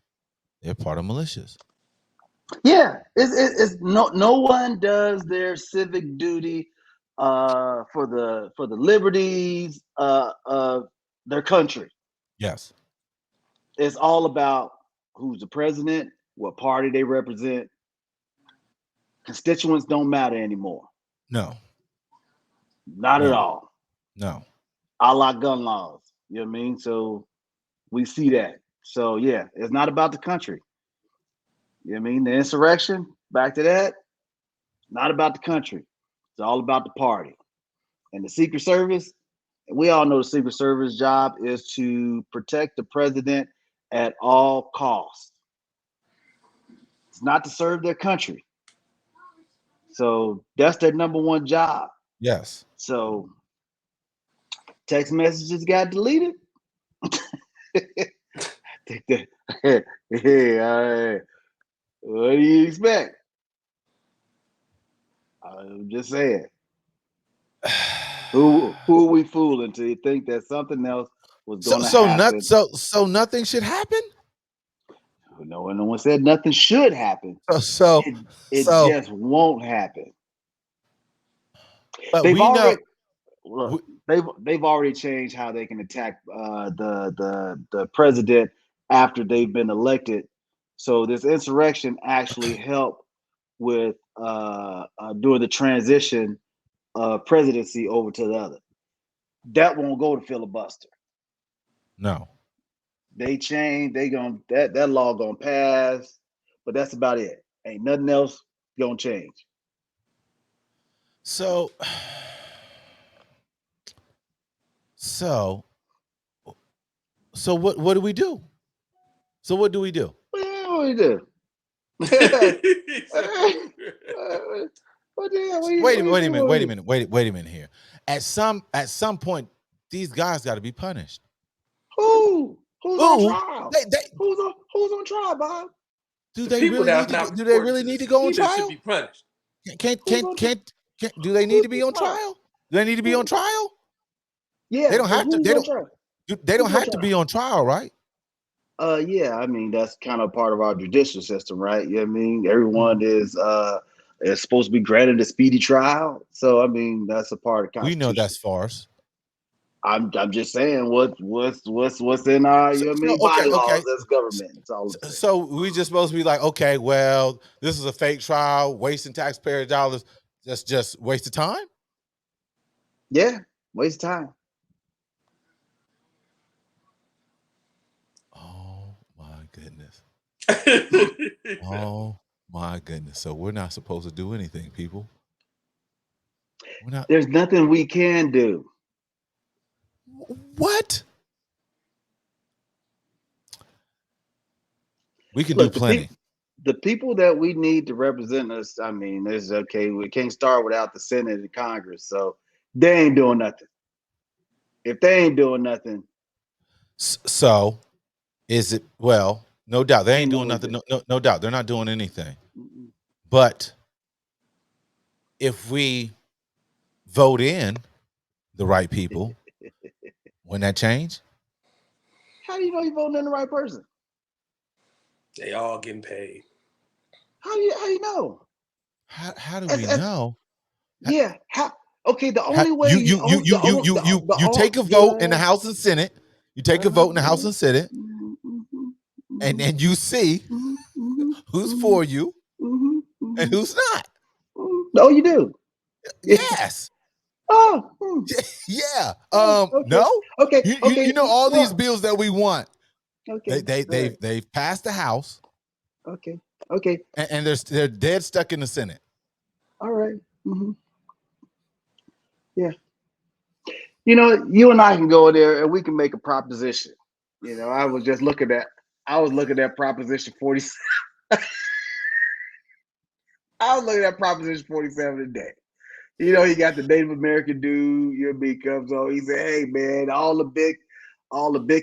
they're part of militias. Yeah, it's no one does their civic duty for the liberties of their country. Yes, it's all about who's the president, what party they represent. Constituents don't matter anymore. No, not at all. No, a la gun laws. You know what I mean? So we see that. So yeah, it's not about the country. You know what I mean? The insurrection, back to that, not about the country. It's all about the party. And the Secret Service, we all know the Secret Service job is to protect the president at all costs. It's not to serve their country. So that's their number one job. Yes. So text messages got deleted. Hey, what do you expect? I'm just saying. Who are we fooling to think that something else was going to happen? So nothing should happen? No one said nothing should happen. So it just won't happen. But they've already changed how they can attack the president after they've been elected. So this insurrection actually helped with doing the transition of presidency over to the other. That won't go to filibuster. No. They changed. That law gonna pass, but that's about it. Ain't nothing else gonna change. So what do we do? So what do we do? What do we do? What the hell? Wait a minute here. At some point, these guys got to be punished. Who's on trial? They Who's on trial, Bob? do they really need to? Do they really need to go on trial? Should be punished. Can't do they need to be on trial? Do they need to be on trial? Yeah, they don't have to. They don't have to be on trial, right? Yeah, I mean that's kind of part of our judicial system, right? You know what I mean? Everyone is supposed to be granted a speedy trial. So I mean that's a part of Constitution. We know that's farce. I'm just saying what's in our bylaws as government. It's all so we just supposed to be like, okay, well, this is a fake trial, wasting taxpayer dollars. That's just waste of time. Yeah, waste of time. Oh my goodness. Oh my goodness. So we're not supposed to do anything, people. We're not. There's nothing we can do. What? We can do plenty. The people that we need to represent us, I mean, it's okay. We can't start without the Senate and Congress. So they ain't doing nothing. If they ain't doing nothing. So is it, well, no doubt. They ain't doing nothing. No doubt. They're not doing anything. But if we vote in the right people, wouldn't that change? How do you know you're voting in the right person? They all getting paid. How do you know? How do we know? Yeah. Okay. The only way you take a vote in the House and Senate. You take a vote in the House and Senate, and then you see who's for you and who's not. No, you do. Yes. Oh. Yeah. Okay. No. Okay. You know all these bills that we want. Okay. They've passed the House. Okay. And they're dead stuck in the Senate. All right. Mm-hmm. Yeah. You know, you and I can go there and we can make a proposition. You know, I was looking at Proposition 47. I was looking at Proposition 47 today. You know, he got the Native American dude, comes on. He said, hey man, all the big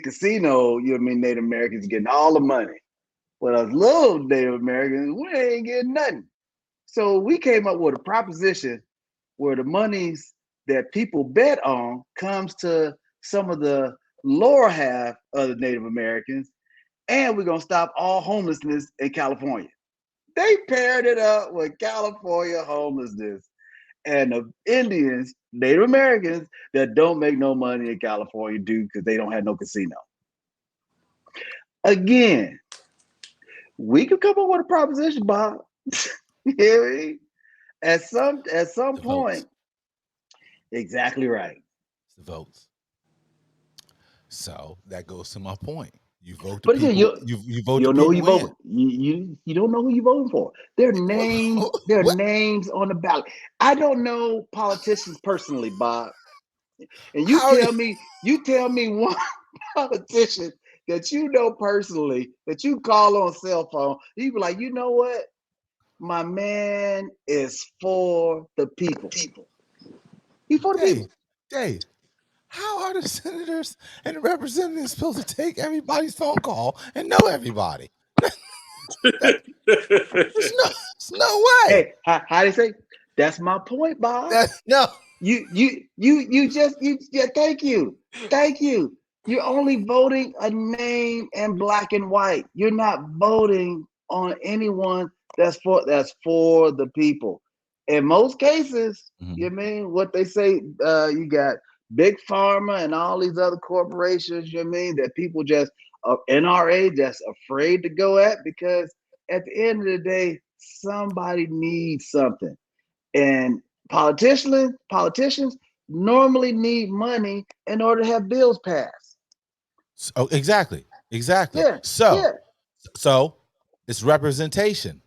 casino, Native Americans getting all the money. But us little Native Americans, we ain't getting nothing. So we came up with a proposition where the monies that people bet on comes to some of the lower half of the Native Americans, and we're gonna stop all homelessness in California. They paired it up with California homelessness and the Indians, Native Americans that don't make no money in California do because they don't have no casino. Again, we could come up with a proposition, Bob. You hear me? At some point. Votes. Exactly right. The votes. So that goes to my point. You vote but people. Again, you vote. You don't know who you vote. You don't know who you're voting for. Their names. Their names on the ballot. I don't know politicians personally, Bob. And you tell me one politician that you know personally that you call on cell phone. You be like, you know what? My man is for the people. He's for the people. Dave, how are the senators and the representatives supposed to take everybody's phone call and know everybody? There's no way. Hey, how they say? That's my point, Bob. No. Thank you. You're only voting a name in black and white. You're not voting on anyone that's for the people. In most cases, you mean what they say, you got big pharma and all these other corporations, that people just NRA just afraid to go at, because at the end of the day, somebody needs something. And politicians normally need money in order to have bills passed. Oh, exactly. Yeah. So it's representation.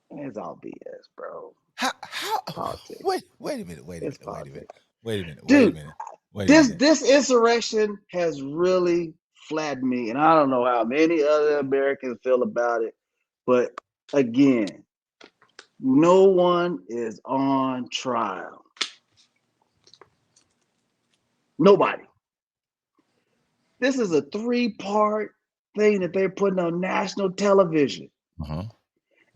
It's all BS, bro. How politics. Wait a minute. Dude, this insurrection has really flattened me, and I don't know how many other Americans feel about it. But again, No one is on trial. Nobody. This is a 3-part thing that they're putting on national television.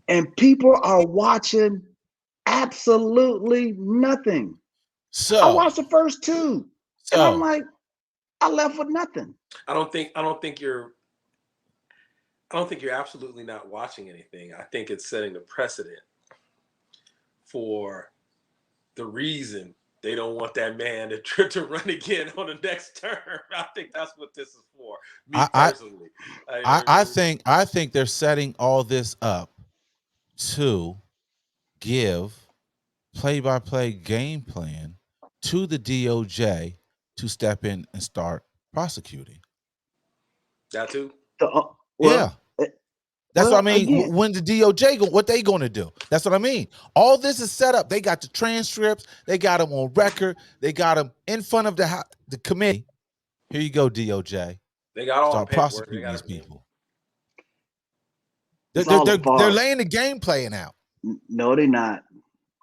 And people are watching absolutely nothing. So I watched the first 2, and I'm like, I left with nothing. I don't think you're absolutely not watching anything. I think it's setting a precedent for the reason they don't want that man to run again on the next term. I think that's what this is for. Me personally, I think they're setting all this up to give play-by-play game plan to the DOJ to step in and start prosecuting. That too. Yeah. That's what I mean. Again, when the DOJ what they going to do? That's what I mean. All this is set up. They got the transcripts. They got them on record. They got them in front of the committee. Here you go, DOJ. They got all start prosecuting these people. They're laying the game playing out. No, they're not.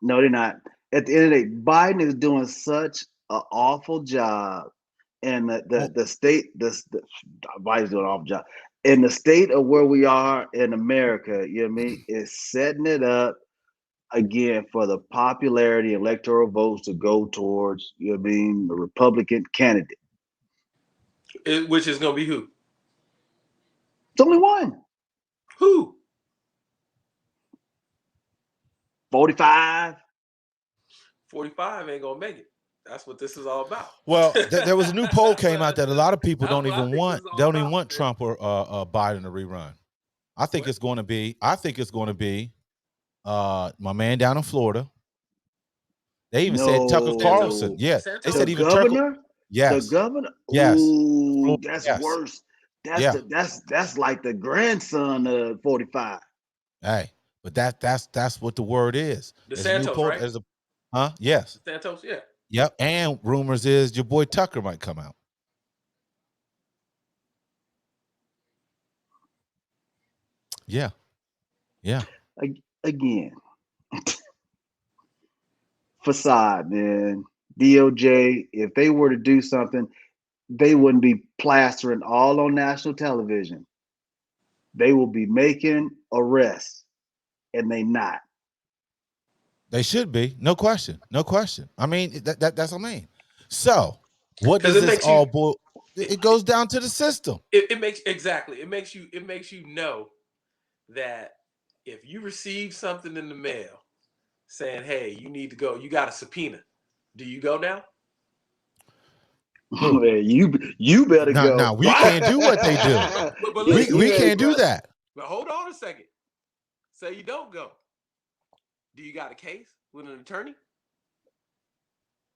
No, they're not. At the end of the day, Biden is doing such an awful job, and the state, Biden's doing an awful job. In the state of where we are in America, you know what I mean, is setting it up again for the popularity, electoral votes to go towards, you know what I mean, the Republican candidate. Which is going to be who? It's only one. Who? 45. 45 ain't going to make it. That's what this is all about. Well, there was a new poll came out that a lot of people don't even want Trump or Biden to rerun. I think it's going to be. My man down in Florida. They even said Tucker Carlson. Yeah, they said even governor. Yes, the governor. Yes, Ooh, that's worse. That's like the grandson of 45. Hey, but that's what the word is. The Santos, right? Yes. The Santos, yeah. Yep, and rumors is your boy Tucker might come out. Yeah. Again, facade, man. DOJ, if they were to do something, they wouldn't be plastering all on national television. They will be making arrests, and they not. They should be, no question. I mean, that's what I mean. So, what does this all boil? It goes down to the system. It makes you know that if you receive something in the mail saying, "Hey, you need to go. You got a subpoena." Do you go now? You better go. No, we can't do what they do. But we can't do that. But hold on a second. Say you don't go. Do you got a case with an attorney?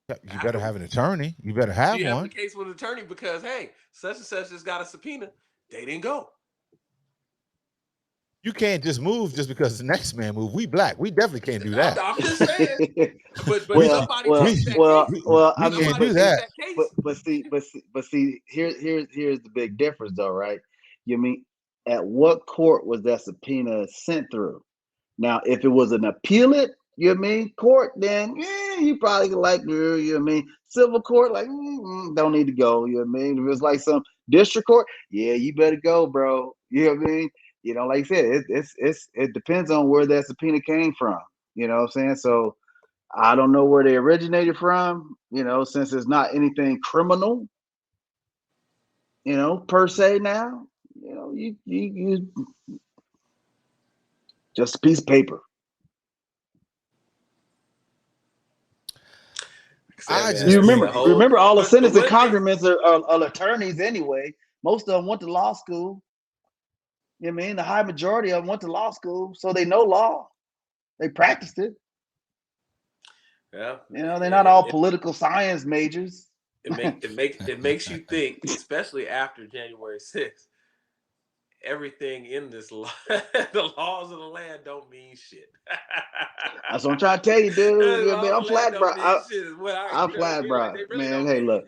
You better have an attorney. You better have one. You have a case with an attorney because, hey, such and such just got a subpoena. They didn't go. You can't just move just because the next man moved. We black. We definitely can't do that. I'm just saying. But somebody takes that case. I can't do that. But see, here's the big difference, though, right? You mean at what court was that subpoena sent through? Now, if it was an appellate, you know what I mean, court, then you probably like, you know what I mean, civil court, like, don't need to go, you know what I mean? If it's like some district court, yeah, you better go, bro. You know what I mean? You know, like I said, it depends on where that subpoena came from. You know what I'm saying? So I don't know where they originated from, you know, since it's not anything criminal, you know, per se now. You know, you just a piece of paper. You remember all the senators and congressmen are attorneys anyway. Most of them went to law school. You know what I mean? The high majority of them went to law school, so they know law. They practiced it. Yeah. You know, they're not all political science majors. It makes you think, especially after January 6th, everything in this law, the laws of the land don't mean shit. That's what I'm trying to tell you, dude. You know, I'm flat, bro. I'm flat, bro. Man, hey, look.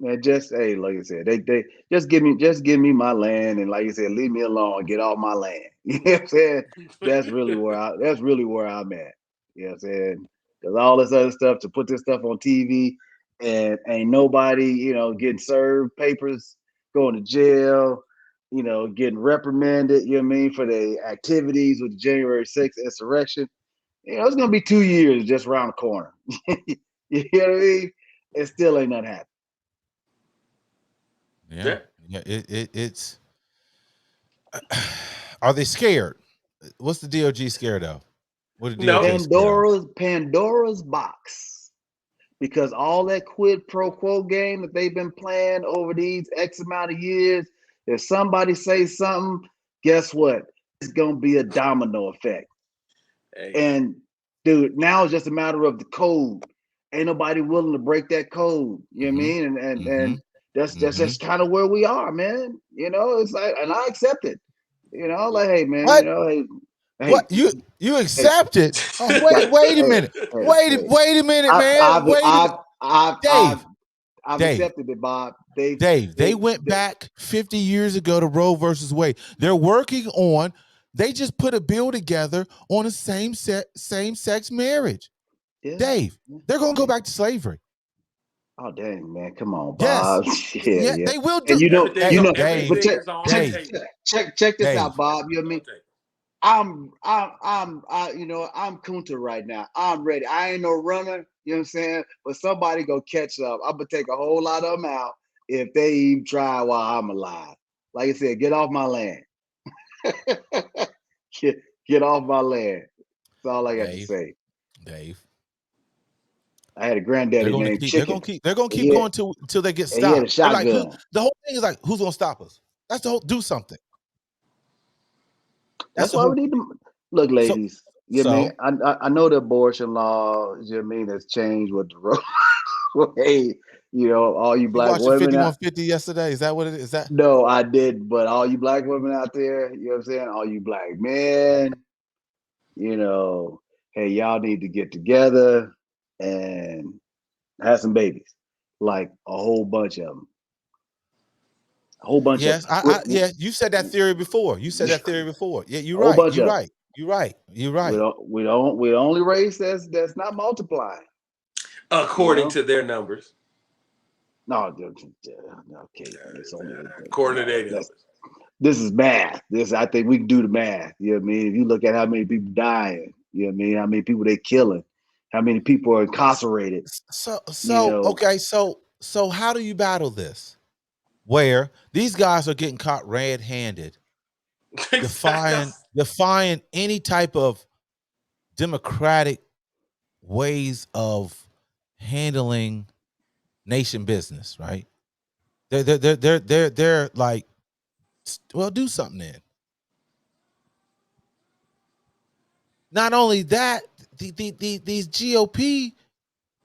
Man, like I said, they just give me my land, and like I said, leave me alone, get off my land. You know what I'm saying? That's really where I'm at. You know what I'm saying? Because all this other stuff to put this stuff on TV and ain't nobody, getting served papers, going to jail, getting reprimanded, you know what I mean, for the activities with the January 6th insurrection. It's gonna be 2 years just around the corner. You know what I mean? It still ain't nothing happening. Yeah. It's. Are they scared? What's the DOG scared of? What the DOJ scared of? Pandora's box. Because all that quid pro quo game that they've been playing over these X amount of years, if somebody says something, guess what? It's gonna be a domino effect. Hey. And dude, now it's just a matter of the code. Ain't nobody willing to break that code. You know what I mean? And that's just kind of where we are, man. It's like, and I accept it. Like, hey, man, what? Hey, what you accept it? Oh, wait a minute. Wait a minute, man. I've accepted it, Bob. They went back 50 years ago to Roe versus Wade. They're working on. They just put a bill together on a same-sex marriage. Yeah. Dave, they're gonna go back to slavery. Oh dang, man! Come on, Bob. Yes. Yeah, they will do. And Dave, check this out, Bob. You know what I mean? I'm Kunta right now. I'm ready. I ain't no runner. You know what I'm saying? But somebody go catch up. I'm gonna take a whole lot of them out if they even try while I'm alive. Like I said, get off my land. get off my land. That's all I got to say. Dave. I had a granddaddy named Chicken. They're gonna keep going till they get stopped. He had a shotgun. The whole thing is like, who's gonna stop us? That's the whole. Do something. That's why we need to look, ladies. I know the abortion law. You know what I mean? Has changed with the road. Hey, all you black women. 5150 yesterday. Is that what it is? That no, I did. But all you black women out there, you know what I'm saying? All you black men, hey, y'all need to get together and have some babies, like a whole bunch of them. A whole bunch of them. Yeah, you said that theory before. Yeah, you're right. You're right. We're the only race that's not multiplying. According to their numbers. No, okay. It's only according to their numbers. This is math. I think we can do the math. You know what I mean? If you look at how many people dying, you know what I mean? How many people they killing? How many people are incarcerated? Okay. So how do you battle this? Where these guys are getting caught red-handed, defying any type of democratic ways of handling nation business, right? They're like, well, do something then. Not only that, these GOP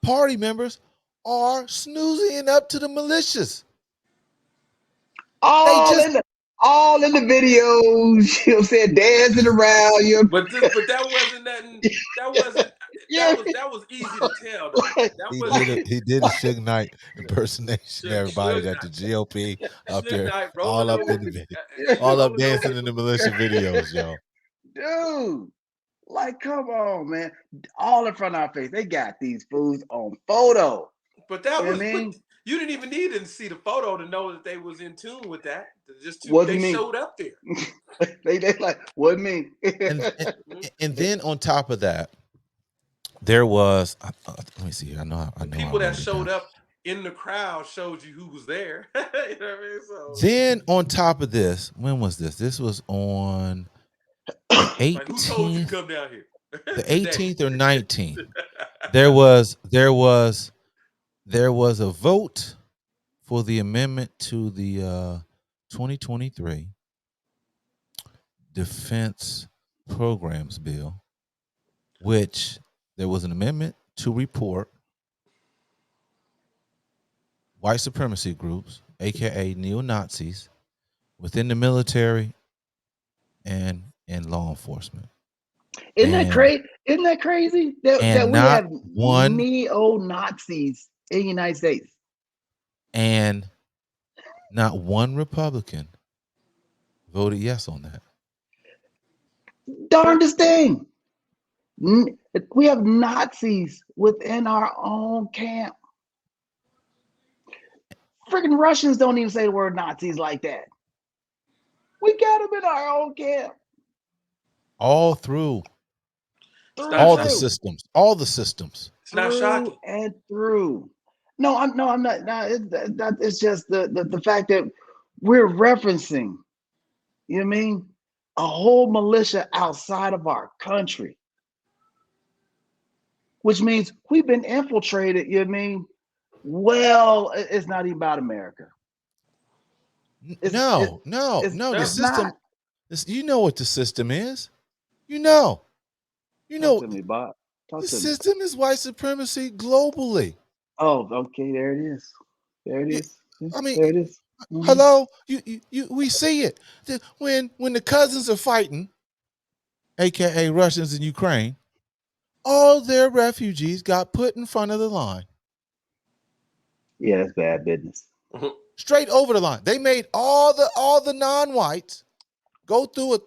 party members are snoozing up to the militias. All in the videos, you know what I'm saying, dancing around. But that wasn't nothing. That was easy to tell. Though. He did a Suge Knight impersonation. Everybody that the GOP up there, all up in the video, all up dancing in the militia videos, yo. Dude, like, come on, man! All in front of our face. They got these fools on photo. But that was. You didn't even need to see the photo to know that they was in tune with that. They showed up there. they like, what do you mean? and then on top of that, there was. Let me see. I know. People that showed up in the crowd showed you who was there. You know what I mean? So. Then on top of this, when was this? This was on the 18th. Like, who told you to come down here? The 18th or 19th. There was a vote for the amendment to the 2023 Defense Programs Bill, which there was an amendment to report white supremacy groups, aka neo-Nazis, within the military and law enforcement. Isn't that crazy? That we have neo-Nazis in the United States. And not one Republican voted yes on that. Darndest thing. We have Nazis within our own camp. Freaking Russians don't even say the word Nazis like that. We got them in our own camp. All through all the systems, all the systems. It's not shocking. Through and through. No, I'm not. No, it's just the fact that we're referencing, you know what I mean, a whole militia outside of our country, which means we've been infiltrated. You know what I mean? Well, it's not even about America. No. The system. You know what the system is. You know. Talk to me, Bob. The system is white supremacy globally. Oh, okay. There it is. There it is. I mean, there it is. Hello, we see it when the cousins are fighting, aka Russians in Ukraine. All their refugees got put in front of the line. Yeah, that's bad business. Straight over the line. They made all the non-whites go through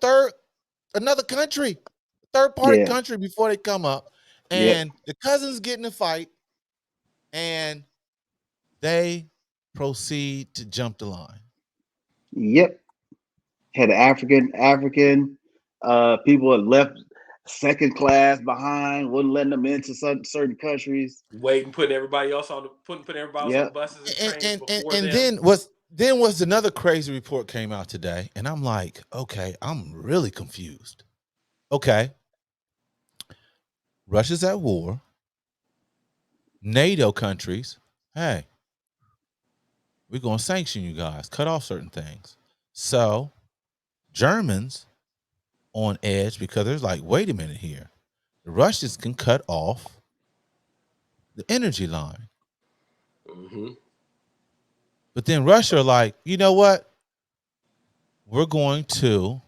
another country, third-party country before they come up. And the cousins get in a fight, and they proceed to jump the line. Yep. Had African people had left second class behind, wouldn't let them into certain countries. Waiting, putting everybody else on the buses and trains before them. Then was another crazy report came out today, and I'm like, okay, I'm really confused. Okay. Russia's at war. NATO countries, hey, we're going to sanction you guys, cut off certain things. So Germans on edge because there's like, wait a minute here. The Russians can cut off the energy line. Mm-hmm. But then Russia are like, you know what? We're going to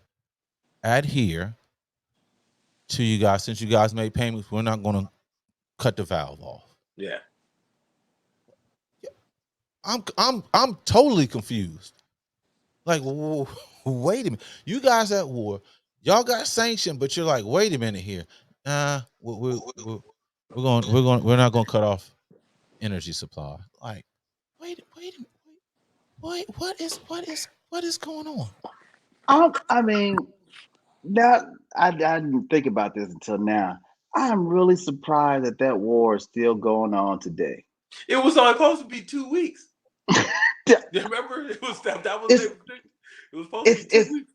adhere to you guys. Since you guys made payments, we're not going to cut the valve off. Yeah. I'm totally confused. Like, wait a minute. You guys at war. Y'all got sanctioned, but you're like, wait a minute here. We're not going to cut off energy supply. Like, wait a minute. Wait, what is going on? I mean, that I didn't think about this until now. I'm really surprised that war is still going on today. It was only supposed to be 2 weeks. Remember, it was that was it was supposed to be 2 weeks.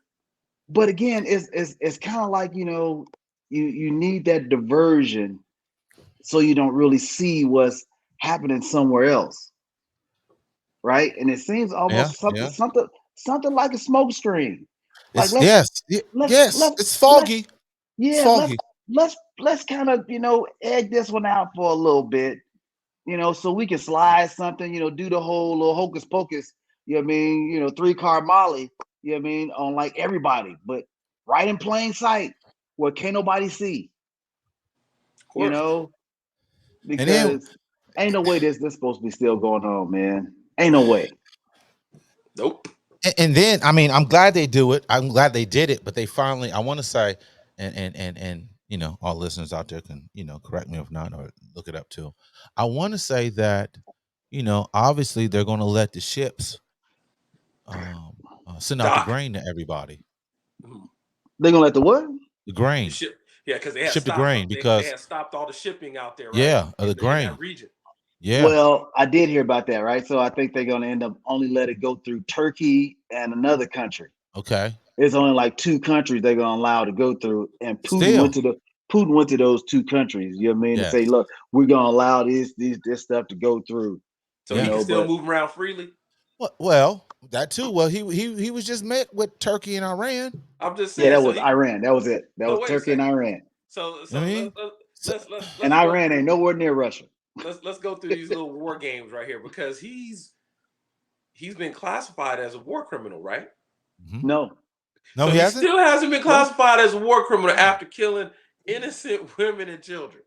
But again, it's kind of like, you need that diversion so you don't really see what's happening somewhere else, right? And it seems almost something like a smoke screen. Like it's foggy. Let's kind of egg this one out for a little bit, so we can slide something, do the whole little hocus pocus, 3-car Molly, on like everybody, but right in plain sight where can't nobody see, because ain't no way this supposed to be still going on, man. Ain't no way. Nope. And then, I mean, I'm glad they do it. I'm glad they did it, but they finally, I want to say, and all listeners out there can, correct me if not, or look it up too. I want to say that, obviously they're going to let the ships send out the grain to everybody. They're going to let the what? The grain. Because they had ship the grain because they had stopped all the shipping out there, right? Yeah, of the grain. In that region. Yeah. Well, I did hear about that, right? So I think they're going to end up only let it go through Turkey and another country. Okay. It's only like 2 countries they're going to allow to go through, and Putin went to those 2 countries. You know what I mean? To say, look, we're going to allow this stuff to go through. So he can still move around freely. Well, that too. Well, he was just met with Turkey and Iran. I'm just saying. Yeah, that was Iran. That was it. That was Turkey and Iran. So let's and Iran ain't nowhere near Russia. Let's go through these little war games right here, because he's been classified as a war criminal, right? Mm-hmm. No, so he still hasn't been classified as a war criminal after killing innocent women and children.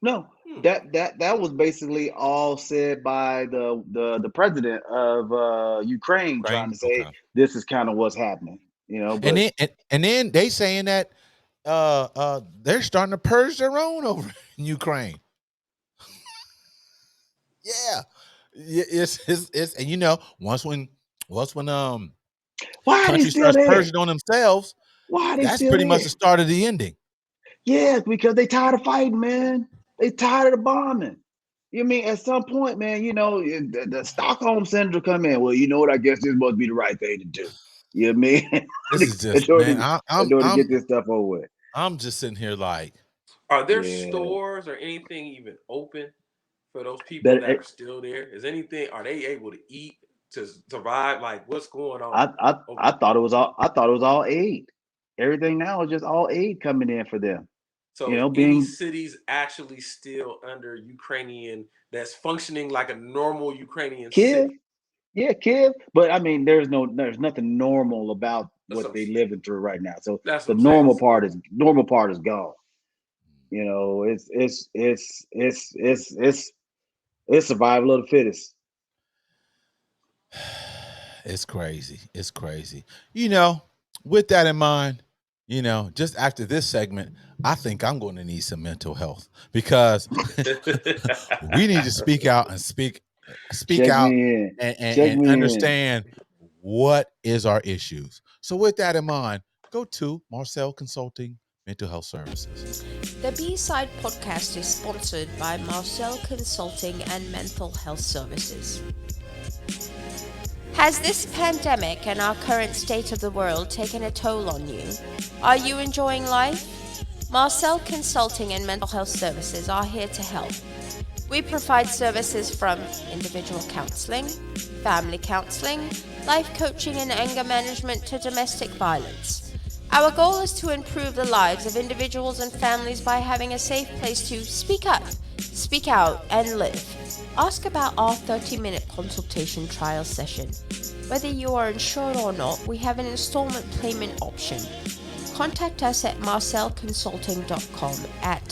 No, that was basically all said by the president of Ukraine, trying to say this is kind of what's happening, But and then they saying that they're starting to purge their own over in Ukraine. Yeah, it's and once when Why are they country still starts there? purging on themselves, Why are they that's still pretty much there? the start of the ending. Yeah, because they tired of fighting, man. They tired of the bombing. You mean at some point, man, the Stockholm syndrome come in. Well, you know what? I guess this must be the right thing to do. You know what I mean? This is in just, order man. to, in order to get this stuff over with. I'm just sitting here like, are there Yeah. stores or anything even open for those people But that are still there? Is anything? Are they able to eat to survive? Like, what's going on? I thought it was all aid. Everything now is just all aid coming in for them. So, is any Being cities actually still under Ukrainian that's functioning like a normal Ukrainian Kiev, city? yeah, Kiev. But I mean, there's nothing normal about That's what they living through right now. So that's what the I'm saying. normal part is gone. It's survival of the fittest. it's crazy. It's crazy. With that in mind, just after this segment, I think I'm going to need some mental health because we need to speak out and speak Check out me in. Check and me in. understand what is our issues. So with that in mind, go to Marcel Consulting Mental Health Services. The B-Side podcast is sponsored by Marcel Consulting and Mental Health Services. Has this pandemic and our current state of the world taken a toll on you? Are you enjoying life? Marcel Consulting and Mental Health Services are here to help. We provide services from individual counseling, family counseling, life coaching and anger management to domestic violence. Our goal is to improve the lives of individuals and families by having a safe place to speak up, speak out, and live. Ask about our 30-minute consultation trial session. Whether you are insured or not, we have an installment payment option. Contact us at marcelconsulting.com at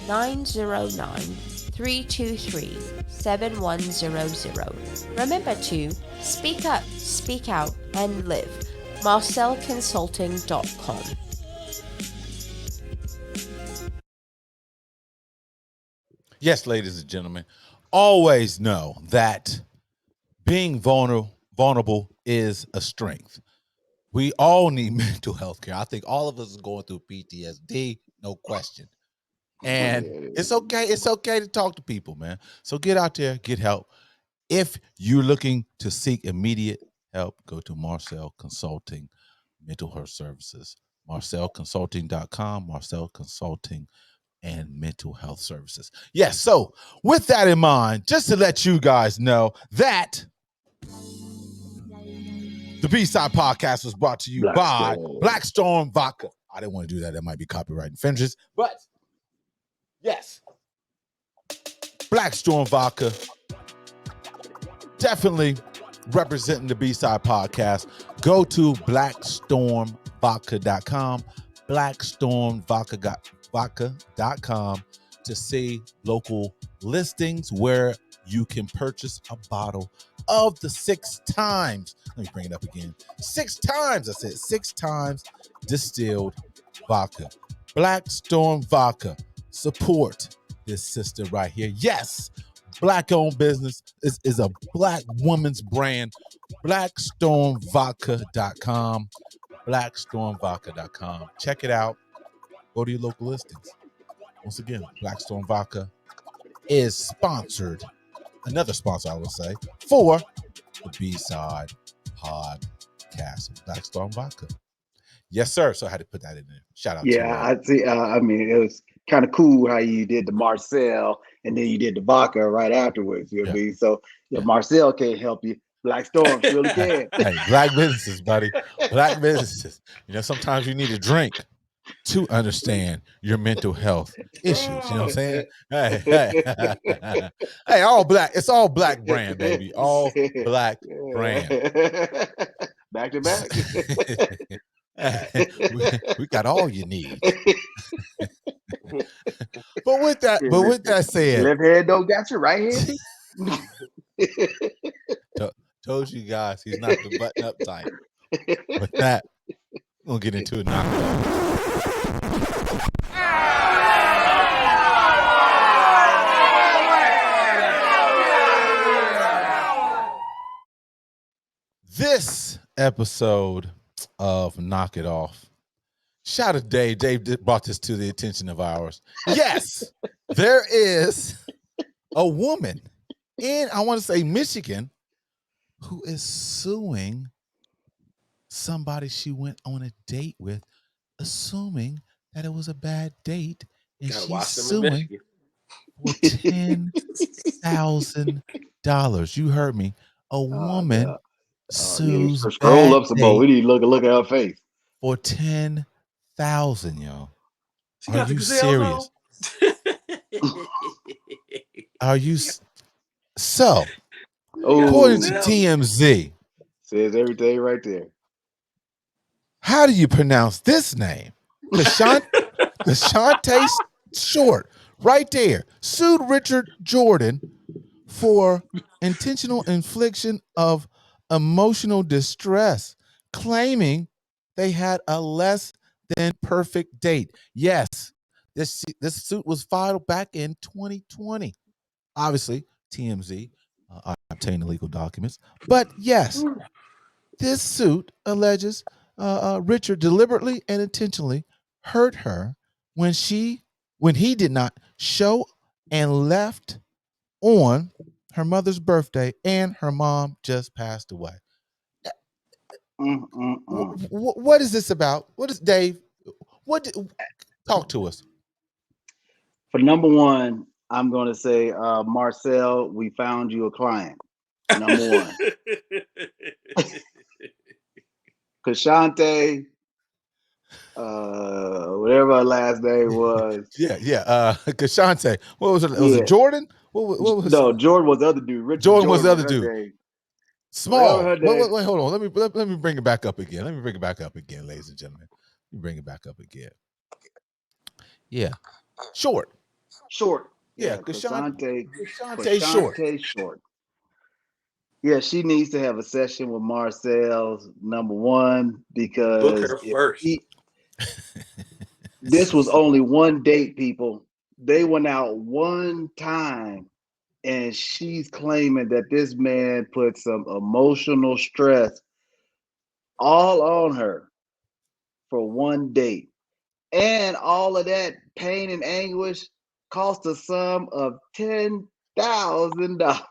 909-323-7100. Remember to speak up, speak out, and live. marcelconsulting.com. Yes, ladies and gentlemen, always know that being vulnerable is a strength. We all need mental health care. I think all of us are going through PTSD, no question. And it's okay. It's okay to talk to people, man. So get out there, get help. If you're looking to seek immediate help, go to Marcel Consulting Mental Health Services, marcelconsulting.com, Marcel Consulting and Mental Health Services. Yes, so with that in mind, just to let you guys know that the B-Side Podcast was brought to you by Black Storm Vodka. I didn't want to do that. That might be copyright infringements, but yes, Black Storm Vodka definitely representing the B-Side Podcast. Go to blackstormvodka.com, blackstormvodka.com to see local listings where you can purchase a bottle of the 6 times. Let me bring it up again. 6 times, I said 6 times distilled vodka. Black Storm Vodka. Support this sister right here. Yes, Black-owned business is a Black woman's brand. Blackstormvodka.com. Blackstormvodka.com. Check it out. Go to your local listings. Once again, Black Storm Vodka is sponsored, another sponsor, I will say, for the B-Side Podcast. Black Storm Vodka. Yes, sir. So I had to put that in there. Shout out to I see. I mean, it was kind of cool how you did the Marcel and then you did the vodka right afterwards. You know what I mean? So Marcel can't help you. Black Storm surely can. Hey, Black businesses, buddy. Black businesses. Sometimes you need a drink to understand your mental health issues. You know what I'm saying? Hey, all Black. It's all Black brand, baby. All Black brand. Back to back. we got all you need. But with that said, left hand don't got you, right handed. Told you guys he's not the button up type. With that, we'll get into it now. This episode of Knock It Off. Shout out to Dave. Dave brought this to the attention of ours. Yes, there is a woman in, I want to say, Michigan, who is suing somebody she went on a date with, assuming that it was a bad date, and she's suing for $10,000. You heard me. A woman sues scroll bad up some more. We need to look at her face for $10,000, y'all. Are you serious? Are you? So, according to TMZ, says everything right there. How do you pronounce this name? Kashante Short, right there, sued Richard Jordan for intentional infliction of emotional distress, claiming they had a less than perfect date. Yes, this suit was filed back in 2020. Obviously, TMZ obtained the legal documents, but yes, this suit alleges Richard deliberately and intentionally hurt her when he did not show and left on her mother's birthday, and her mom just passed away. What is this about? What is Dave? Talk to us. For number one, I'm going to say, Marcel, we found you a client. Number one. Kashante, whatever her last name was. Kashante. What was it? Was it Jordan? What was no, Jordan was the other dude. Jordan was the other dude. Name. Small. Wait, hold on. Let me bring it back up again. Ladies and gentlemen. Let me bring it back up again. Yeah. Short. Yeah, Kashante Short. Yeah, she needs to have a session with Marcel's number one, because book her first. This was only one date, people. They went out one time, and she's claiming that this man put some emotional stress all on her for one date. And all of that pain and anguish cost a sum of $10,000.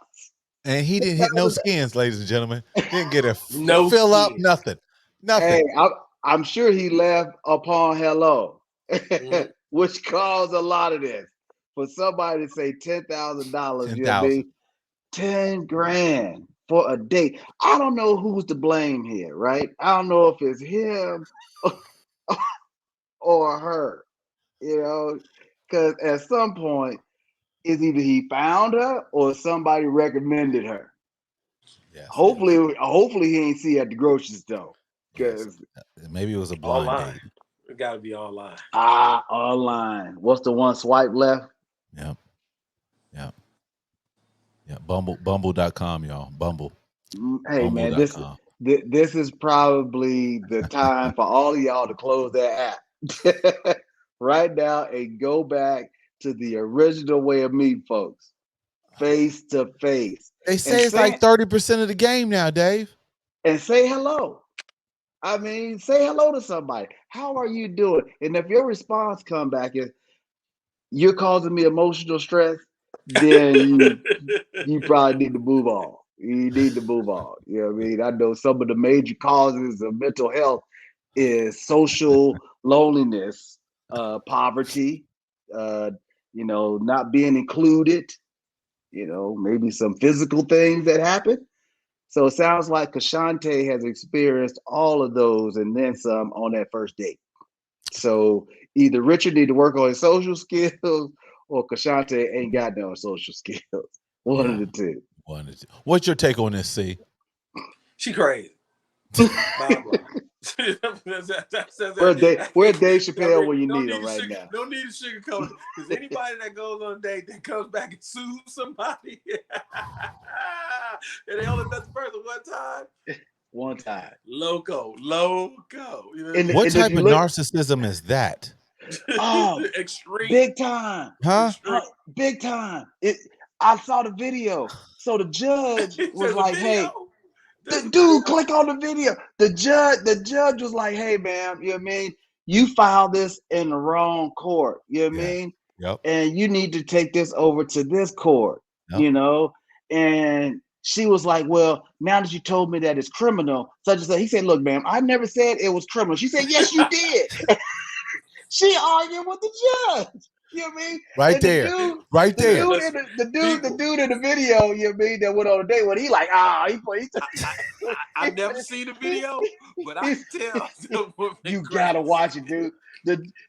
And he didn't hit no skins, ladies and gentlemen. Didn't get a fill up, nothing. Hey, I'm sure he left upon hello, which caused a lot of this. For somebody to say $10,000, you know, 10 grand for a date. I don't know who's to blame here, right? I don't know if it's him or her, you know, because at some point, it's either he found her or somebody recommended her. Yes, hopefully he ain't see her at the grocery store. Because maybe it was a blind date. It gotta be online. Online. What's the one swipe left? Yep. Bumble.com, y'all. Bumble. Hey, man, this is probably the time for all of y'all to close that app right now and go back to the original way of meeting folks, face to face. They say it's like 30% of the game now, Dave. And say hello. I mean, say hello to somebody. How are you doing? And if your response come back is, you're causing me emotional stress, then you probably need to move on. You need to move on. You know what I mean? I know some of the major causes of mental health is social loneliness, poverty, not being included, maybe some physical things that happen. So it sounds like Kashante has experienced all of those and then some on that first date. So either Richard need to work on his social skills, or Kashante ain't got no social skills. One of the two. What's your take on this, C? She crazy. Where's Dave Chappelle when you need him right now? Don't need a sugarcoat. Because anybody that goes on a date that comes back and sues somebody, and they only met the person one time. Loco. What type of narcissism is that? Oh, extreme. Big time. Huh? Big time. I saw the video. So the judge was like, hey, The dude click on the video. The judge was like, hey, man, you know what I mean? You filed this in the wrong court, you know what I mean? Yep. And you need to take this over to this court, you know? And she was like, well, now that you told me that it's criminal, such and such. He said, look, ma'am, I never said it was criminal. She said, yes, you did. She argued with the judge. You know what I mean? Right and there. The dude in the video, you know what I mean, that went on a date with, he like, I've never seen the video, but I tell you gotta watch it, dude.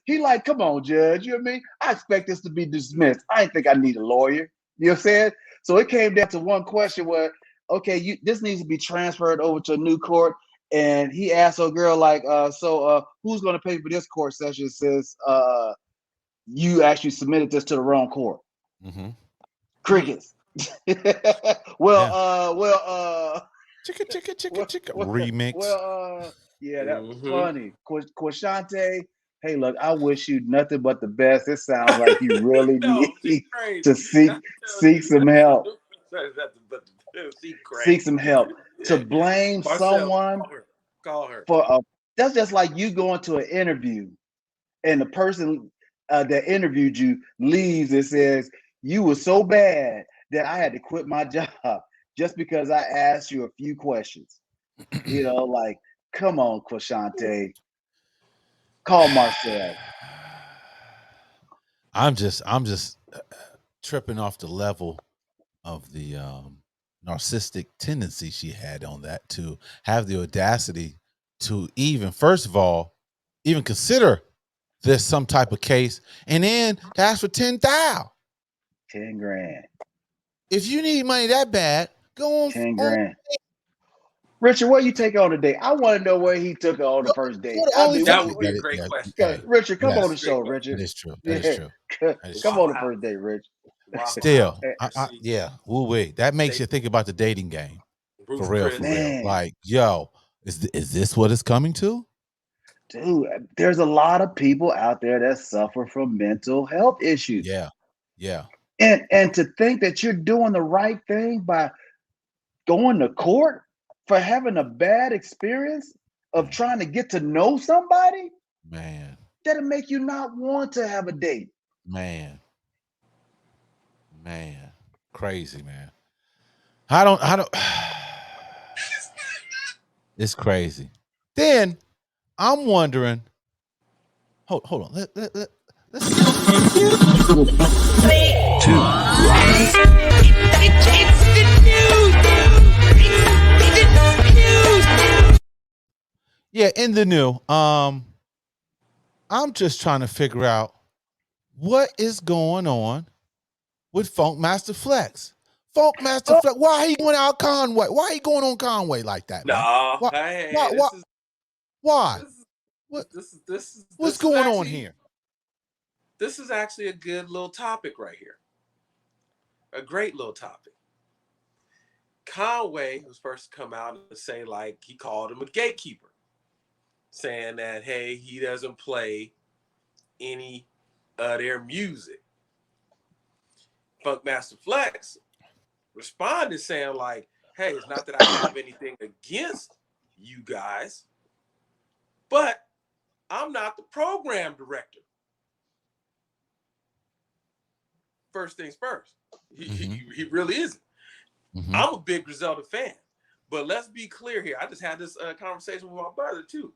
He like, come on, judge. You know what I mean? I expect this to be dismissed. I ain't think I need a lawyer. You know what I'm saying? So it came down to one question where, okay, this needs to be transferred over to a new court. And he asked a girl like, who's going to pay for this court session since you actually submitted this to the wrong court? Mm-hmm. Crickets. Chicka remix. Well, yeah, that was funny. Quashante, hey, look, I wish you nothing but the best. It sounds like you really need to seek some help. Seek some help. To blame someone call her. That's just like you going to an interview and the person that interviewed you leaves and says, you were so bad that I had to quit my job just because I asked you a few questions. You know, like, come on, Quashante. Call Marcel. I'm just tripping off the level of the narcissistic tendency she had on that, to have the audacity to even, first of all, even consider this some type of case, and then to ask for $10,000. $10,000. If you need money that bad, go on. $10,000. Richard, what you take on today? I want to know where he took her on the first date. That would be a great question. Richard, come on the show, Richard. That is true. That is true. Come on the first date, Rich. Wow. Still, wait. That makes you think about the dating game. For real. Like, yo, is this what it's coming to? Dude, there's a lot of people out there that suffer from mental health issues. Yeah. And to think that you're doing the right thing by going to court for having a bad experience of trying to get to know somebody, man, that'll make you not want to have a date. Man, crazy, man. I don't. It's crazy. Then I'm wondering. Hold on. Let's. Yeah, in the new. I'm just trying to figure out what is going on with Funkmaster Flex. Funkmaster Flex, why he going out Conway? Why he going on Conway like that? Nah, why? What's going on here? This is actually a good little topic right here. A great little topic. Conway was first to come out and say, like, he called him a gatekeeper, saying that, hey, he doesn't play any of their music. Funkmaster Flex responded saying, like, hey, it's not that I have anything against you guys, but I'm not the program director. First things first. He really isn't. Mm-hmm. I'm a big Griselda fan, but let's be clear here. I just had this conversation with my brother too.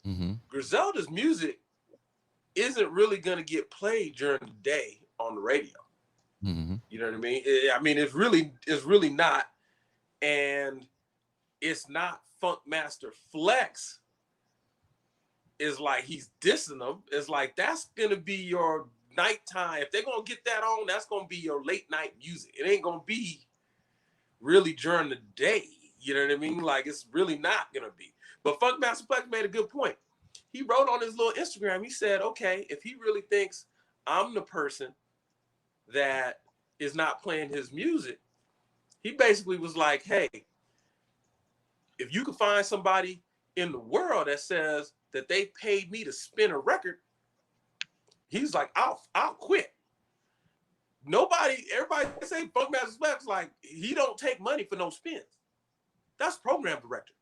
Mm-hmm. Griselda's music isn't really going to get played during the day on the radio. Mm-hmm. You know what I mean? It's really not. And it's not Funkmaster Flex. It's like he's dissing them. It's like, that's going to be your nighttime. If they're going to get that on, that's going to be your late night music. It ain't going to be really during the day. You know what I mean? Like, it's really not going to be. But Funkmaster Flex made a good point. He wrote on his little Instagram, he said, okay, if he really thinks I'm the person that is not playing his music, he basically was like, hey, if you can find somebody in the world that says that they paid me to spin a record, he's like, I'll quit. Everybody say Funkmaster Flex, like, he don't take money for no spins. That's program director.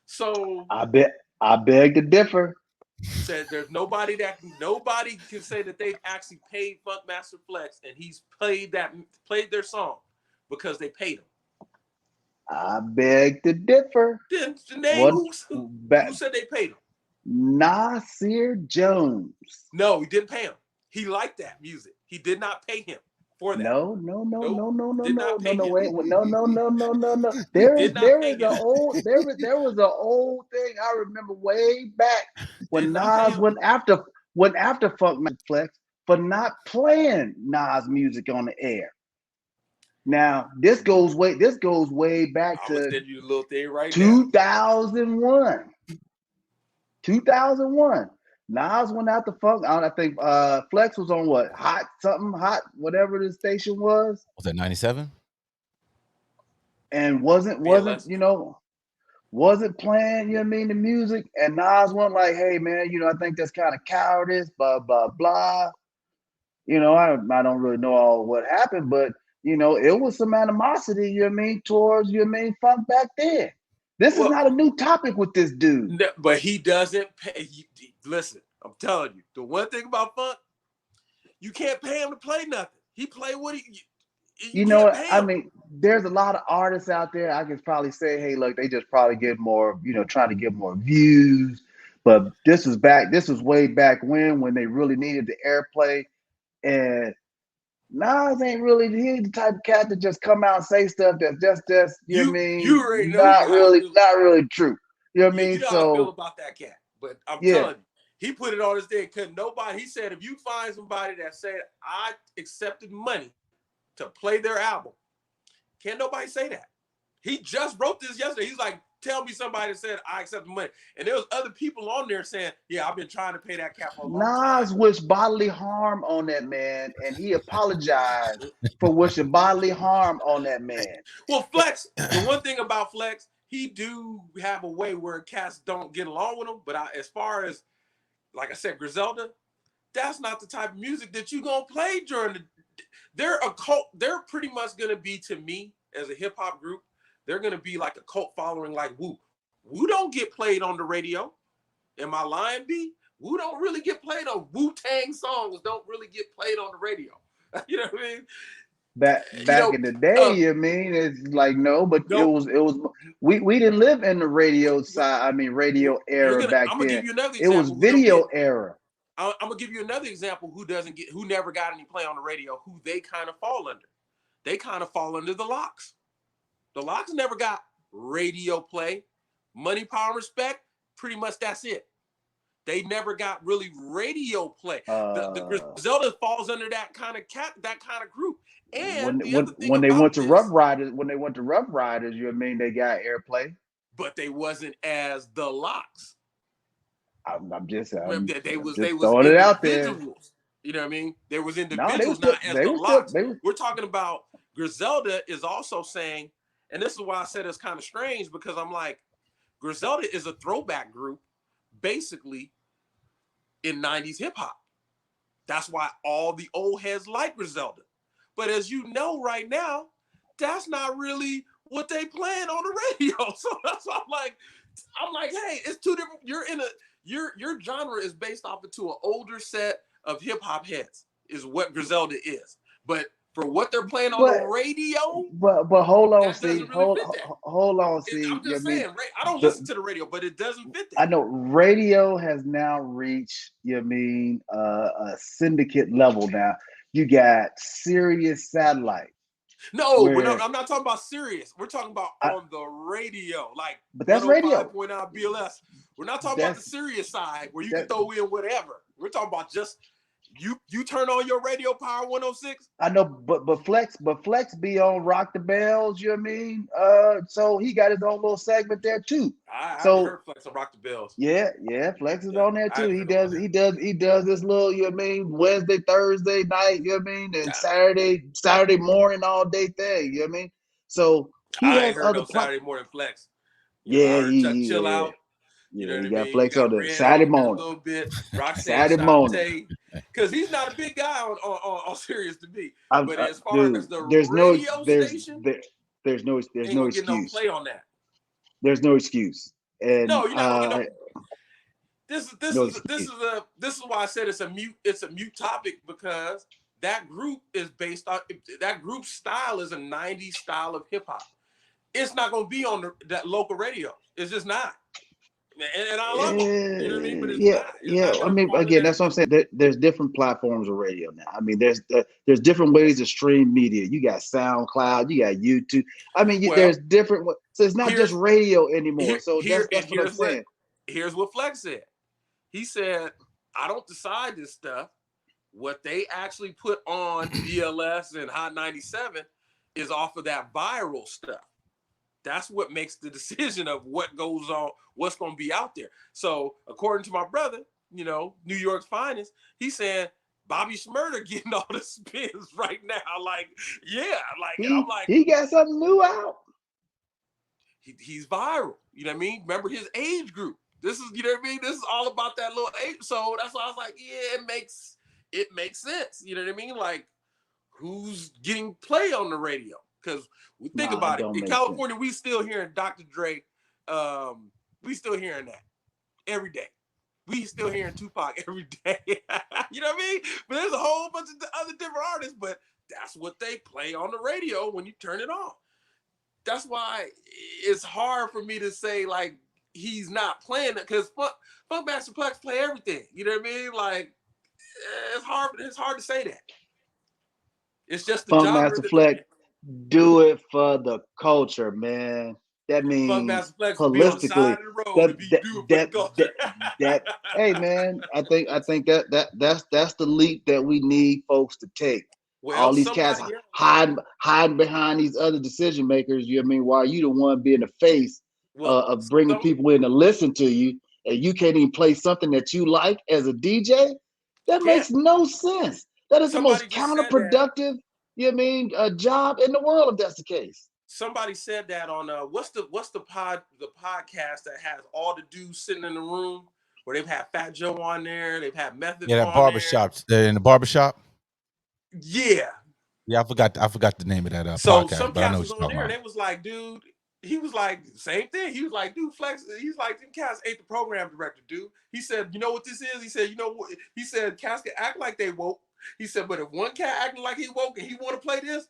So I beg to differ. Said there's nobody can say that they've actually paid Funkmaster Flex and he's played their song because they paid him. I beg to differ. Then name who said they paid him? Nasir Jones. No, he didn't pay him. He liked that music. He did not pay him for that. No. Wait, no. There was an old thing I remember way back when Nas went after Funkmaster Flex for not playing Nas music on the air. Now this goes way back to send you a little thing right 2001. 2001. Nas went out to Funk. I think Flex was on what? Hot, whatever the station was. Was that 97? And wasn't playing, the music. And Nas went like, hey man, I think that's kind of cowardice, blah, blah, blah. I don't really know all what happened, but it was some animosity, towards Funk back then. This is not a new topic with this dude. But he doesn't pay. Listen, I'm telling you, the one thing about Funk, you can't pay him to play nothing. He play what you know what? I mean, there's a lot of artists out there. I can probably say, hey, look, they just probably get more, trying to get more views. But this was way back when they really needed the airplay. And Nas ain't really, he's the type of cat that just come out and say stuff that's just not really true. You know what I mean? You know how I feel about that cat. But I'm telling you, he put it on his day. He said, if you find somebody that said, I accepted money to play their album, can't nobody say that. He just wrote this yesterday. He's like, tell me somebody that said, I accept the money. And there was other people on there saying, yeah, I've been trying to pay that cat for a long time. Nas wished bodily harm on that man, and he apologized for wishing bodily harm on that man. Well, Flex, the one thing about Flex, he do have a way where cats don't get along with him. But as far as, like I said, Griselda, that's not the type of music that you gonna play during the. They're a cult. They're pretty much gonna be, to me, as a hip hop group, they're gonna be like a cult following, like Wu. Wu don't get played on the radio. Am I lying, B? Wu don't really get played on. Wu-Tang songs don't really get played on the radio. You know what I mean? Back in the day, it's like no, but it was we didn't live in the radio side. I mean, radio era back then. Give you another example. It was video era. I'm gonna give you another example who never got any play on the radio. Who they kind of fall under? They kind of fall under the Locks. The Locks never got radio play. Money, Power, Respect. Pretty much that's it. They never got really radio play. The Griselda falls under that kind of group. And when they went to Rough Riders, they they got airplay. But they wasn't as the Locks. I'm just throwing it out there. You know what I mean? There was individuals, not as the Locks. We're talking about Griselda is also saying, and this is why I said it's kind of strange, because I'm like, Griselda is a throwback group, basically, in 90s hip hop. That's why all the old heads like Griselda. But as you know right now, that's not really what they playing on the radio. So that's why I'm like, hey, it's two different. Your genre is based off into an older set of hip hop heads, is what Griselda is. But for what they're playing on the radio, but hold on, see, hold on, see. I'm just saying, I don't listen to the radio, but it doesn't fit that. I know radio has now reached, a syndicate level now. You got Sirius Satellite. No, I'm not talking about Sirius. We're talking about on the radio, but that's radio. 105.9 BLS. We're not talking about the Sirius side where you can throw in whatever. We're talking about just you turn on your radio, Power 106. I know, but Flex be on Rock the Bells. You know what I mean? So he got his own little segment there too. I heard Flex on Rock the Bells. Yeah, Flex is on there too. He does this little, Wednesday, Thursday night. You know what I mean? And Saturday morning, all day thing. You know what I mean? So he has heard other Saturday morning Flex. He chill out. You know, you got Flex on the Saturday morning. A little bit. Saturday morning. Because he's not a big guy on Sirius to be. But as far as the radio station, there's no Ain't gonna get no excuse. play on that. There's no excuse. And No, you're not gonna get no. This no is why I said it's a mute topic, because that group is based on, that group style is a 90s style of hip hop. It's not gonna be on that local radio. It's just not. And I love them, you know what I mean? But it's not. It's not I gonna mean, fall in again, that. that's what I'm saying. There's different platforms of radio now. I mean, there's different ways to stream media. You got SoundCloud, you got YouTube. I mean, Well, there's different. So it's not just radio anymore. So that's what I'm saying. Here's what Flex said. He said, "I don't decide this stuff. What they actually put on BLS and Hot 97 is off of that viral stuff. That's what makes the decision of what goes on, what's going to be out there." So, according to my brother, New York's finest, he's saying Bobby Shmurda getting all the spins right now. Like, yeah, like, and I'm like, he got something new out. He's viral. You know what I mean? Remember his age group. This is, you know what I mean? This is all about that little age. So that's why I was like, yeah, it makes sense. You know what I mean? Like, who's getting play on the radio? Because we think about it. In California, we still hearing Dr. Dre. We still hearing that every day. We still hearing Tupac every day. You know what I mean? But there's a whole bunch of other different artists, but that's what they play on the radio when you turn it on. That's why it's hard for me to say, like, he's not playing it, because Funk Master Flex play everything. You know what I mean? Like, it's hard to say that. It's just the Funk Master Flex do it for the culture, man. That means Funk Master Flex holistically. Be on the side of the road if you do it for the culture. Hey, man, I think that's the leap that we need folks to take. Well, all these cats hiding behind these other decision makers. You know what I mean? While you the one being the face of bringing people in to listen to you, and you can't even play something that you like as a DJ. That makes no sense. That is the most counterproductive. You know what I mean? A job in the world, if that's the case. Somebody said that on what's the podcast that has all the dudes sitting in the room, where they've had Fat Joe on there, they've had Method. Yeah, that barbershops. They're in the barbershop. Yeah. Yeah, I forgot the name of that so podcast. Some but I know cats was on there, and they was like, dude. He was like, same thing. He was like, dude, Flex. He's like, them cats ain't the program director, dude. He said, you know what this is? He said, you know what? He said, cats can act like they woke. He said, but if one cat acting like he woke and he want to play this,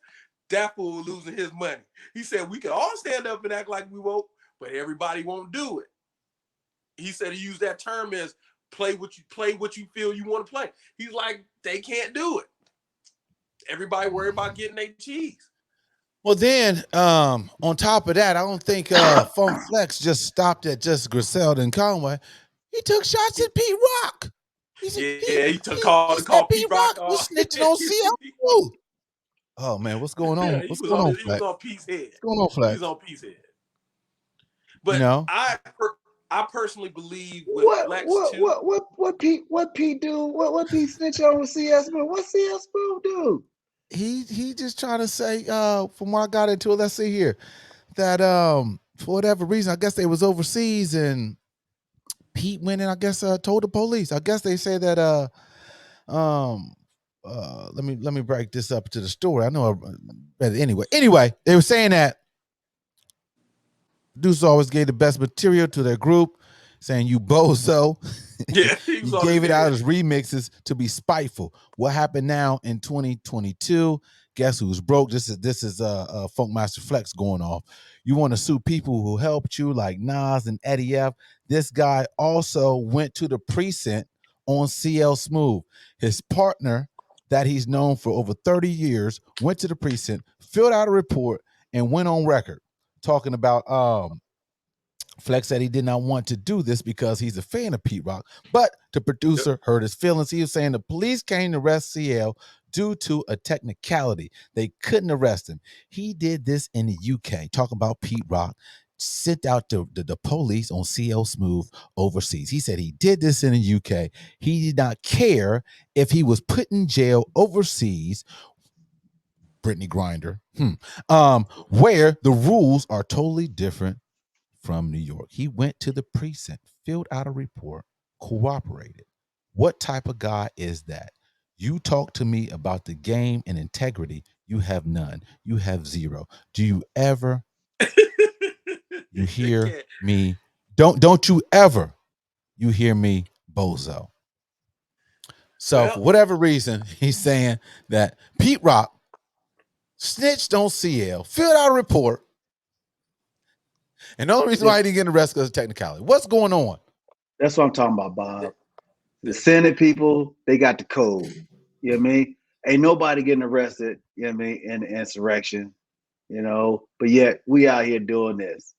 that fool losing his money. He said, we can all stand up and act like we woke, but everybody won't do it. He said he used that term as play what you feel you want to play. He's like, they can't do it. Everybody worry about getting their cheese. Well, then, on top of that, I don't think Funk Flex just stopped at just Griselda and Conway. He took shots at Pete Rock. He took Pete Rock was snitching on CL. Oh man, what's going on? What's going on, Flex? He was on Pete's head. What's going on, Flex? He was on Pete's head. But I personally believe with Flex too. What Pete do? What Pete snitch on with CS Smooth? What CS Smooth do? He just trying to say, from what I got into it, let's see here, that for whatever reason, I guess they was overseas and Pete went and I guess told the police. I guess they say that let me break this up to the story. I know anyway, they were saying that Deuce always gave the best material to their group, saying you bozo. Yeah, he gave it out as remixes to be spiteful. What happened now in 2022? Guess who's broke? This is Funk Master Flex going off. You want to sue people who helped you, like Nas and Eddie F. This guy also went to the precinct on CL Smooth. His partner that he's known for over 30 years went to the precinct, filled out a report, and went on record talking about Flex said he did not want to do this because he's a fan of Pete Rock, but the producer hurt his feelings. He was saying the police came to arrest CL due to a technicality. They couldn't arrest him. He did this in the UK, talking about Pete Rock, sent out the police on CL Smooth overseas. He said he did this in the UK. He did not care if he was put in jail overseas, Brittany Grinder, where the rules are totally different from New York. He went to the precinct, filled out a report, cooperated. What type of guy is that? You talk to me about the game and integrity. You have none. You have zero. Do you ever? You hear me? Don't you ever? You hear me, bozo? So for whatever reason, he's saying that Pete Rock snitched on CL, filled out a report, and the only reason why he didn't get arrested is technicality. What's going on? That's what I'm talking about, Bob. The Senate people, they got the code. You know what I mean? Ain't nobody getting arrested, you know what I mean, in the insurrection, you know, but yet we out here doing this.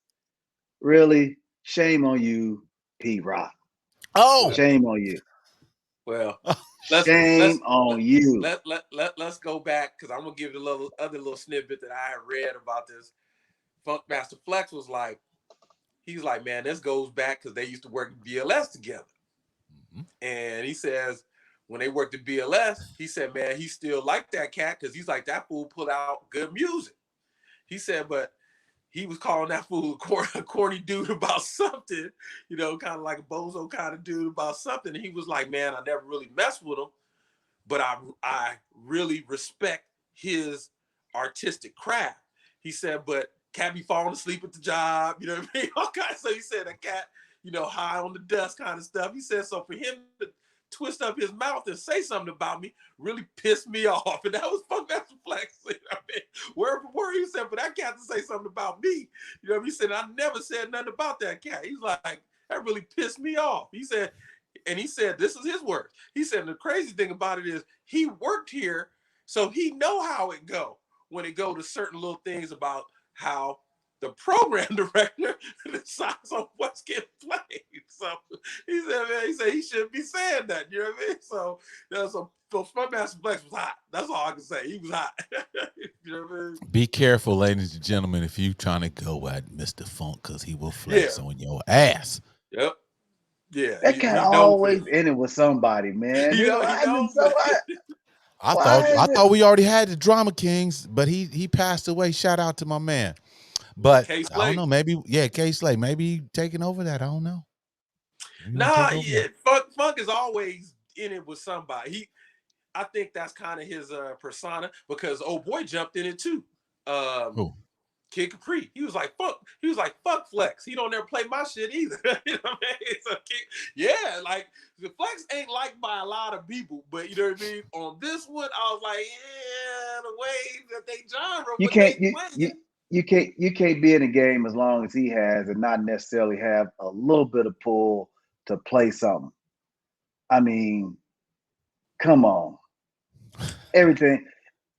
Really? Shame on you, Pete Rock. Oh, shame on you. Well, shame on you. Let's go back, because I'm gonna give you a other little snippet that I read about this. Funk Master Flex was like, he's like, man, this goes back because they used to work at BLS together. Mm-hmm. And he says when they worked at BLS, he said, man, he still liked that cat because he's like, that fool put out good music. He said, but he was calling that fool a corny dude about something, you know, kind of like a bozo kind of dude about something. And he was like, man, I never really messed with him, but I really respect his artistic craft. He said, but cat be falling asleep at the job, you know what I mean? Okay, so he said a cat, you know, high on the dust kind of stuff. He said, so for him to twist up his mouth and say something about me really pissed me off. And that was Funk Master Flex. You know what I mean? Word for word, he said, for that cat to say something about me, you know what I mean? He said, I never said nothing about that cat. He's like, that really pissed me off. He said, and he said, this is his words. He said, the crazy thing about it is he worked here, so he know how it go when it go to certain little things about how the program director decides on what's getting played. So he said, man, he shouldn't be saying that. You know what I mean? So there's Funk Master Flex was hot. That's all I can say. He was hot. You know what I mean? Be careful, ladies and gentlemen, if you trying to go at Mr. Funk, because he will flex on your ass. Yep. Yeah. That cat always in it with somebody, man. You know, I thought we already had the Drama Kings, but he passed away. Shout out to my man. But I don't know, maybe K Slay, maybe taking over that. I don't know. Funk is always in it with somebody. I think that's kind of his persona, because old boy jumped in it too. Who? Kid Capri. He was like, fuck Flex. He don't ever play my shit either. You know what I mean? So like the Flex ain't liked by a lot of people, but you know what I mean? On this one, I was like, yeah, the way that they genre. You can't be in a game as long as he has and not necessarily have a little bit of pull to play something. I mean, come on. Everything.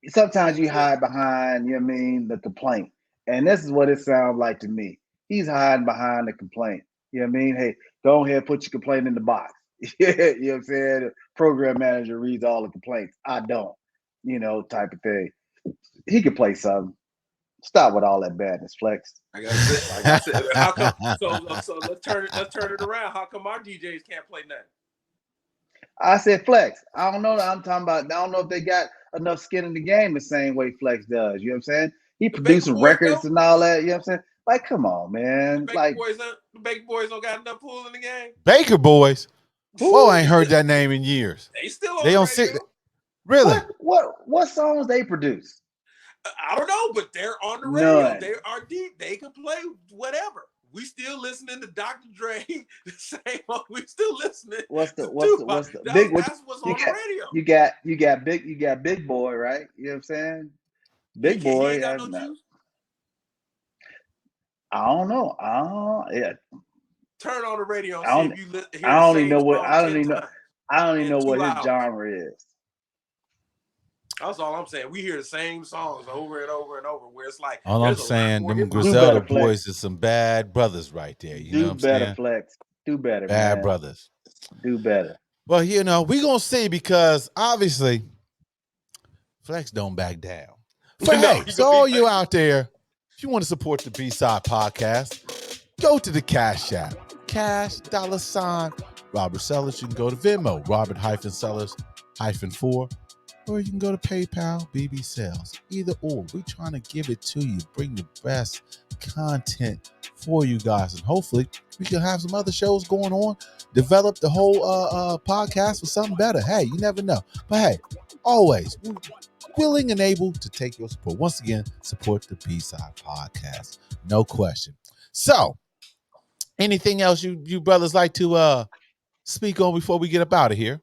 Sometimes you hide behind, you know what I mean, the complaint. And this is what it sounds like to me. He's hiding behind the complaint. You know what I mean? Hey, go ahead, put your complaint in the box. You know what I'm saying? The program manager reads all the complaints. I don't, you know, type of thing. He could play something. Stop with all that badness, Flex. Like I said, how come? So let's turn it around. How come our DJs can't play nothing? I said Flex. I don't know. I'm talking about. I don't know if they got enough skin in the game the same way Flex does. You know what I'm saying? He producing records and all that. You know what I'm saying? Like, come on, man. The Baker Boys don't got enough pool in the game. Baker Boys. Whoa, I ain't heard that name in years. They still on radio. Really? What songs they produce? I don't know, but they're on the radio. None. They are deep. They can play whatever. We still listening to Dr. Dre. The same. We still listening. What's the big? That's what's on the radio. You got Big Boy, right? You know what I'm saying? Big Boy. He ain't got no juice. I don't know. Yeah. Turn on the radio and see if you hear I don't even know what. I don't even know what his genre is. That's all I'm saying. We hear the same songs over and over and over, where it's like, all I'm saying, them Griselda boys is some bad brothers right there. You know what I'm saying? Do better, Flex. Do better, bad man. brothers. Do better. Well, you know, we gonna see, because obviously Flex don't back down. But hey, so all you out there, if you want to support the B-Side podcast, go to the Cash App. Cash $ Robert Sellers. You can go to Venmo, Robert-Sellers-4. Or you can go to PayPal, BB Sales. Either or. We're trying to give it to you. Bring the best content for you guys. And hopefully we can have some other shows going on. Develop the whole podcast for something better. Hey, you never know. But hey, always, willing and able to take your support. Once again, support the B-Side Podcast. No question. So, anything else you brothers like to speak on before we get up out of here?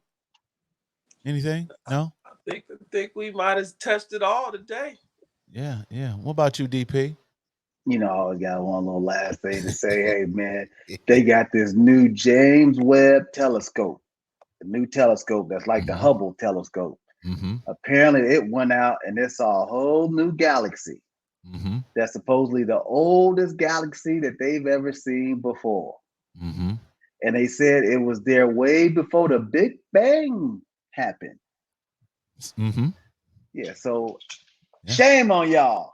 Anything? No? I think we might have touched it all today. Yeah. What about you, DP? You know, I always got one little last thing to say. Hey, man, they got this new James Webb telescope, a new telescope that's like the Hubble telescope. Apparently, it went out and it saw a whole new galaxy. That's supposedly the oldest galaxy that they've ever seen before. And they said it was there way before the Big Bang happened. Yeah, so shame on y'all.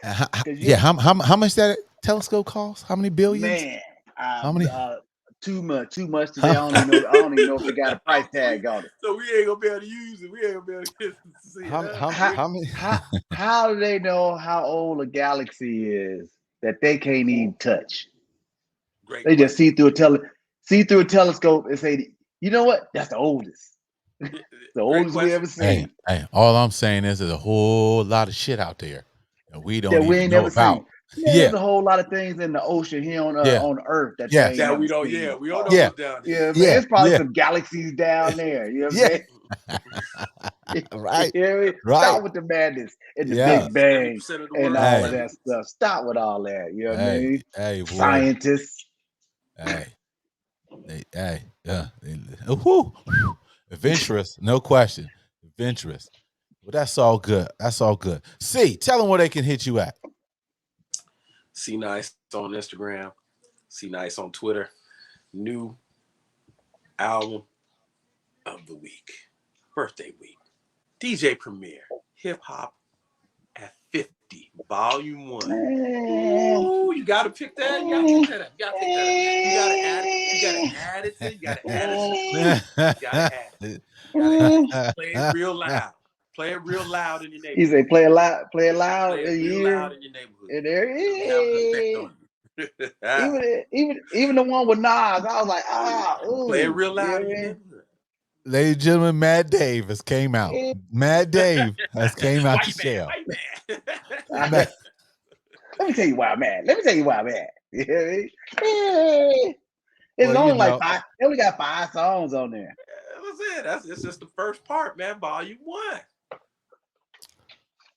How much that telescope costs? How many billions? Man, how many? Too much today. I don't even know if they got a price tag on it. So we ain't gonna be able to use it. We ain't gonna be able to see it. How do they know how old a galaxy is that they can't even touch? They just see through a telescope and say, you know what? That's the oldest. The oldest we ever seen. Hey, all I'm saying is there's a whole lot of shit out there that we don't even know about. There's a whole lot of things in the ocean here on Earth that we don't know what's down there. There's probably some galaxies down there. You know what I'm saying? Right. Stop with the madness and the Big Bang and all of that stuff. Stop with all that. You know what I mean? Hey, boy. Scientists. Adventurous, no question. Adventurous. Well, that's all good. See, tell them where they can hit you at. See Nice on Instagram. See Nice on Twitter. New album of the week. Birthday week. DJ Premier. Hip Hop at 50. Volume 1. Ooh, you gotta pick that. You gotta pick that up. You gotta add it. You gotta add it. Play it real loud. Play it real loud in your neighborhood. You say play it loud in your neighborhood. And there even the one with Nas, I was like, play it real loud in your neighborhood. Ladies and gentlemen, Mad Dave has came out. Mad Dave has came out to shell. Let me tell you why I'm mad. You know what I mean? It's only like 5. They only got 5 songs on there. That's it. It's just the first part, man. Volume 1.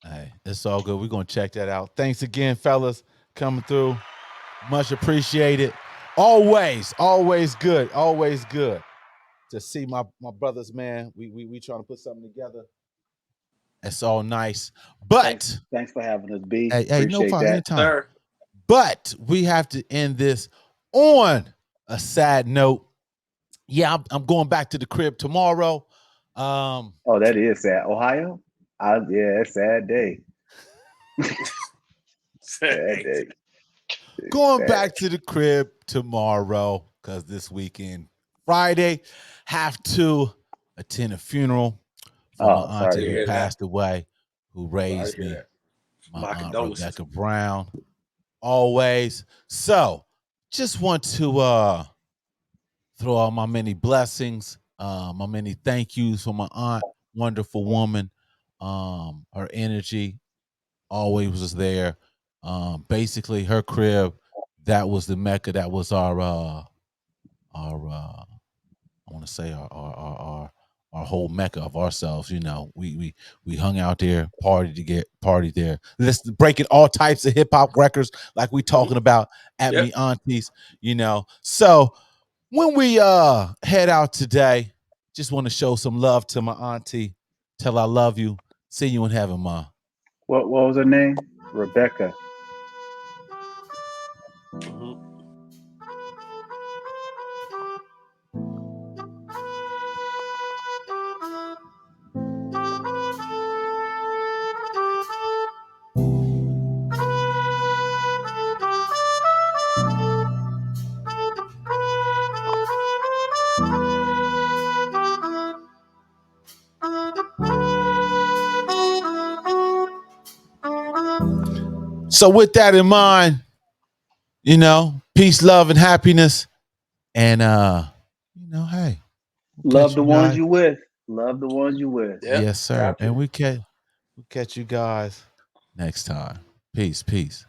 Hey, it's all good. We're gonna check that out. Thanks again, fellas, coming through. Much appreciated. Always good. Always good to see my brothers, man. We trying to put something together. It's all nice. But thanks for having us, B. Hey, no problem. Anytime. But we have to end this on a sad note. Yeah, I'm going back to the crib tomorrow. That is sad. Ohio? It's sad day. Sad day. Going back to the crib tomorrow because this weekend, Friday, have to attend a funeral for my auntie who passed away, who raised me. My aunt Rebecca Brown. Always. So, just want to throw out my many blessings, my many thank yous for my aunt, wonderful woman. Her energy always was there. Basically, her crib, that was the Mecca. That was our I want to say our whole Mecca of ourselves. You know, we hung out there, party there. Let's breaking all types of hip hop records, like we talking about at me aunties. You know, so when we head out today, just want to show some love to my auntie. Tell her I love you. See you in heaven, Ma. What was her name? Rebecca. So with that in mind, you know, peace, love, and happiness. And you know, hey. Love the ones you with. Love the ones you with. Yes, sir. And we We'll catch you guys next time. Peace. Peace.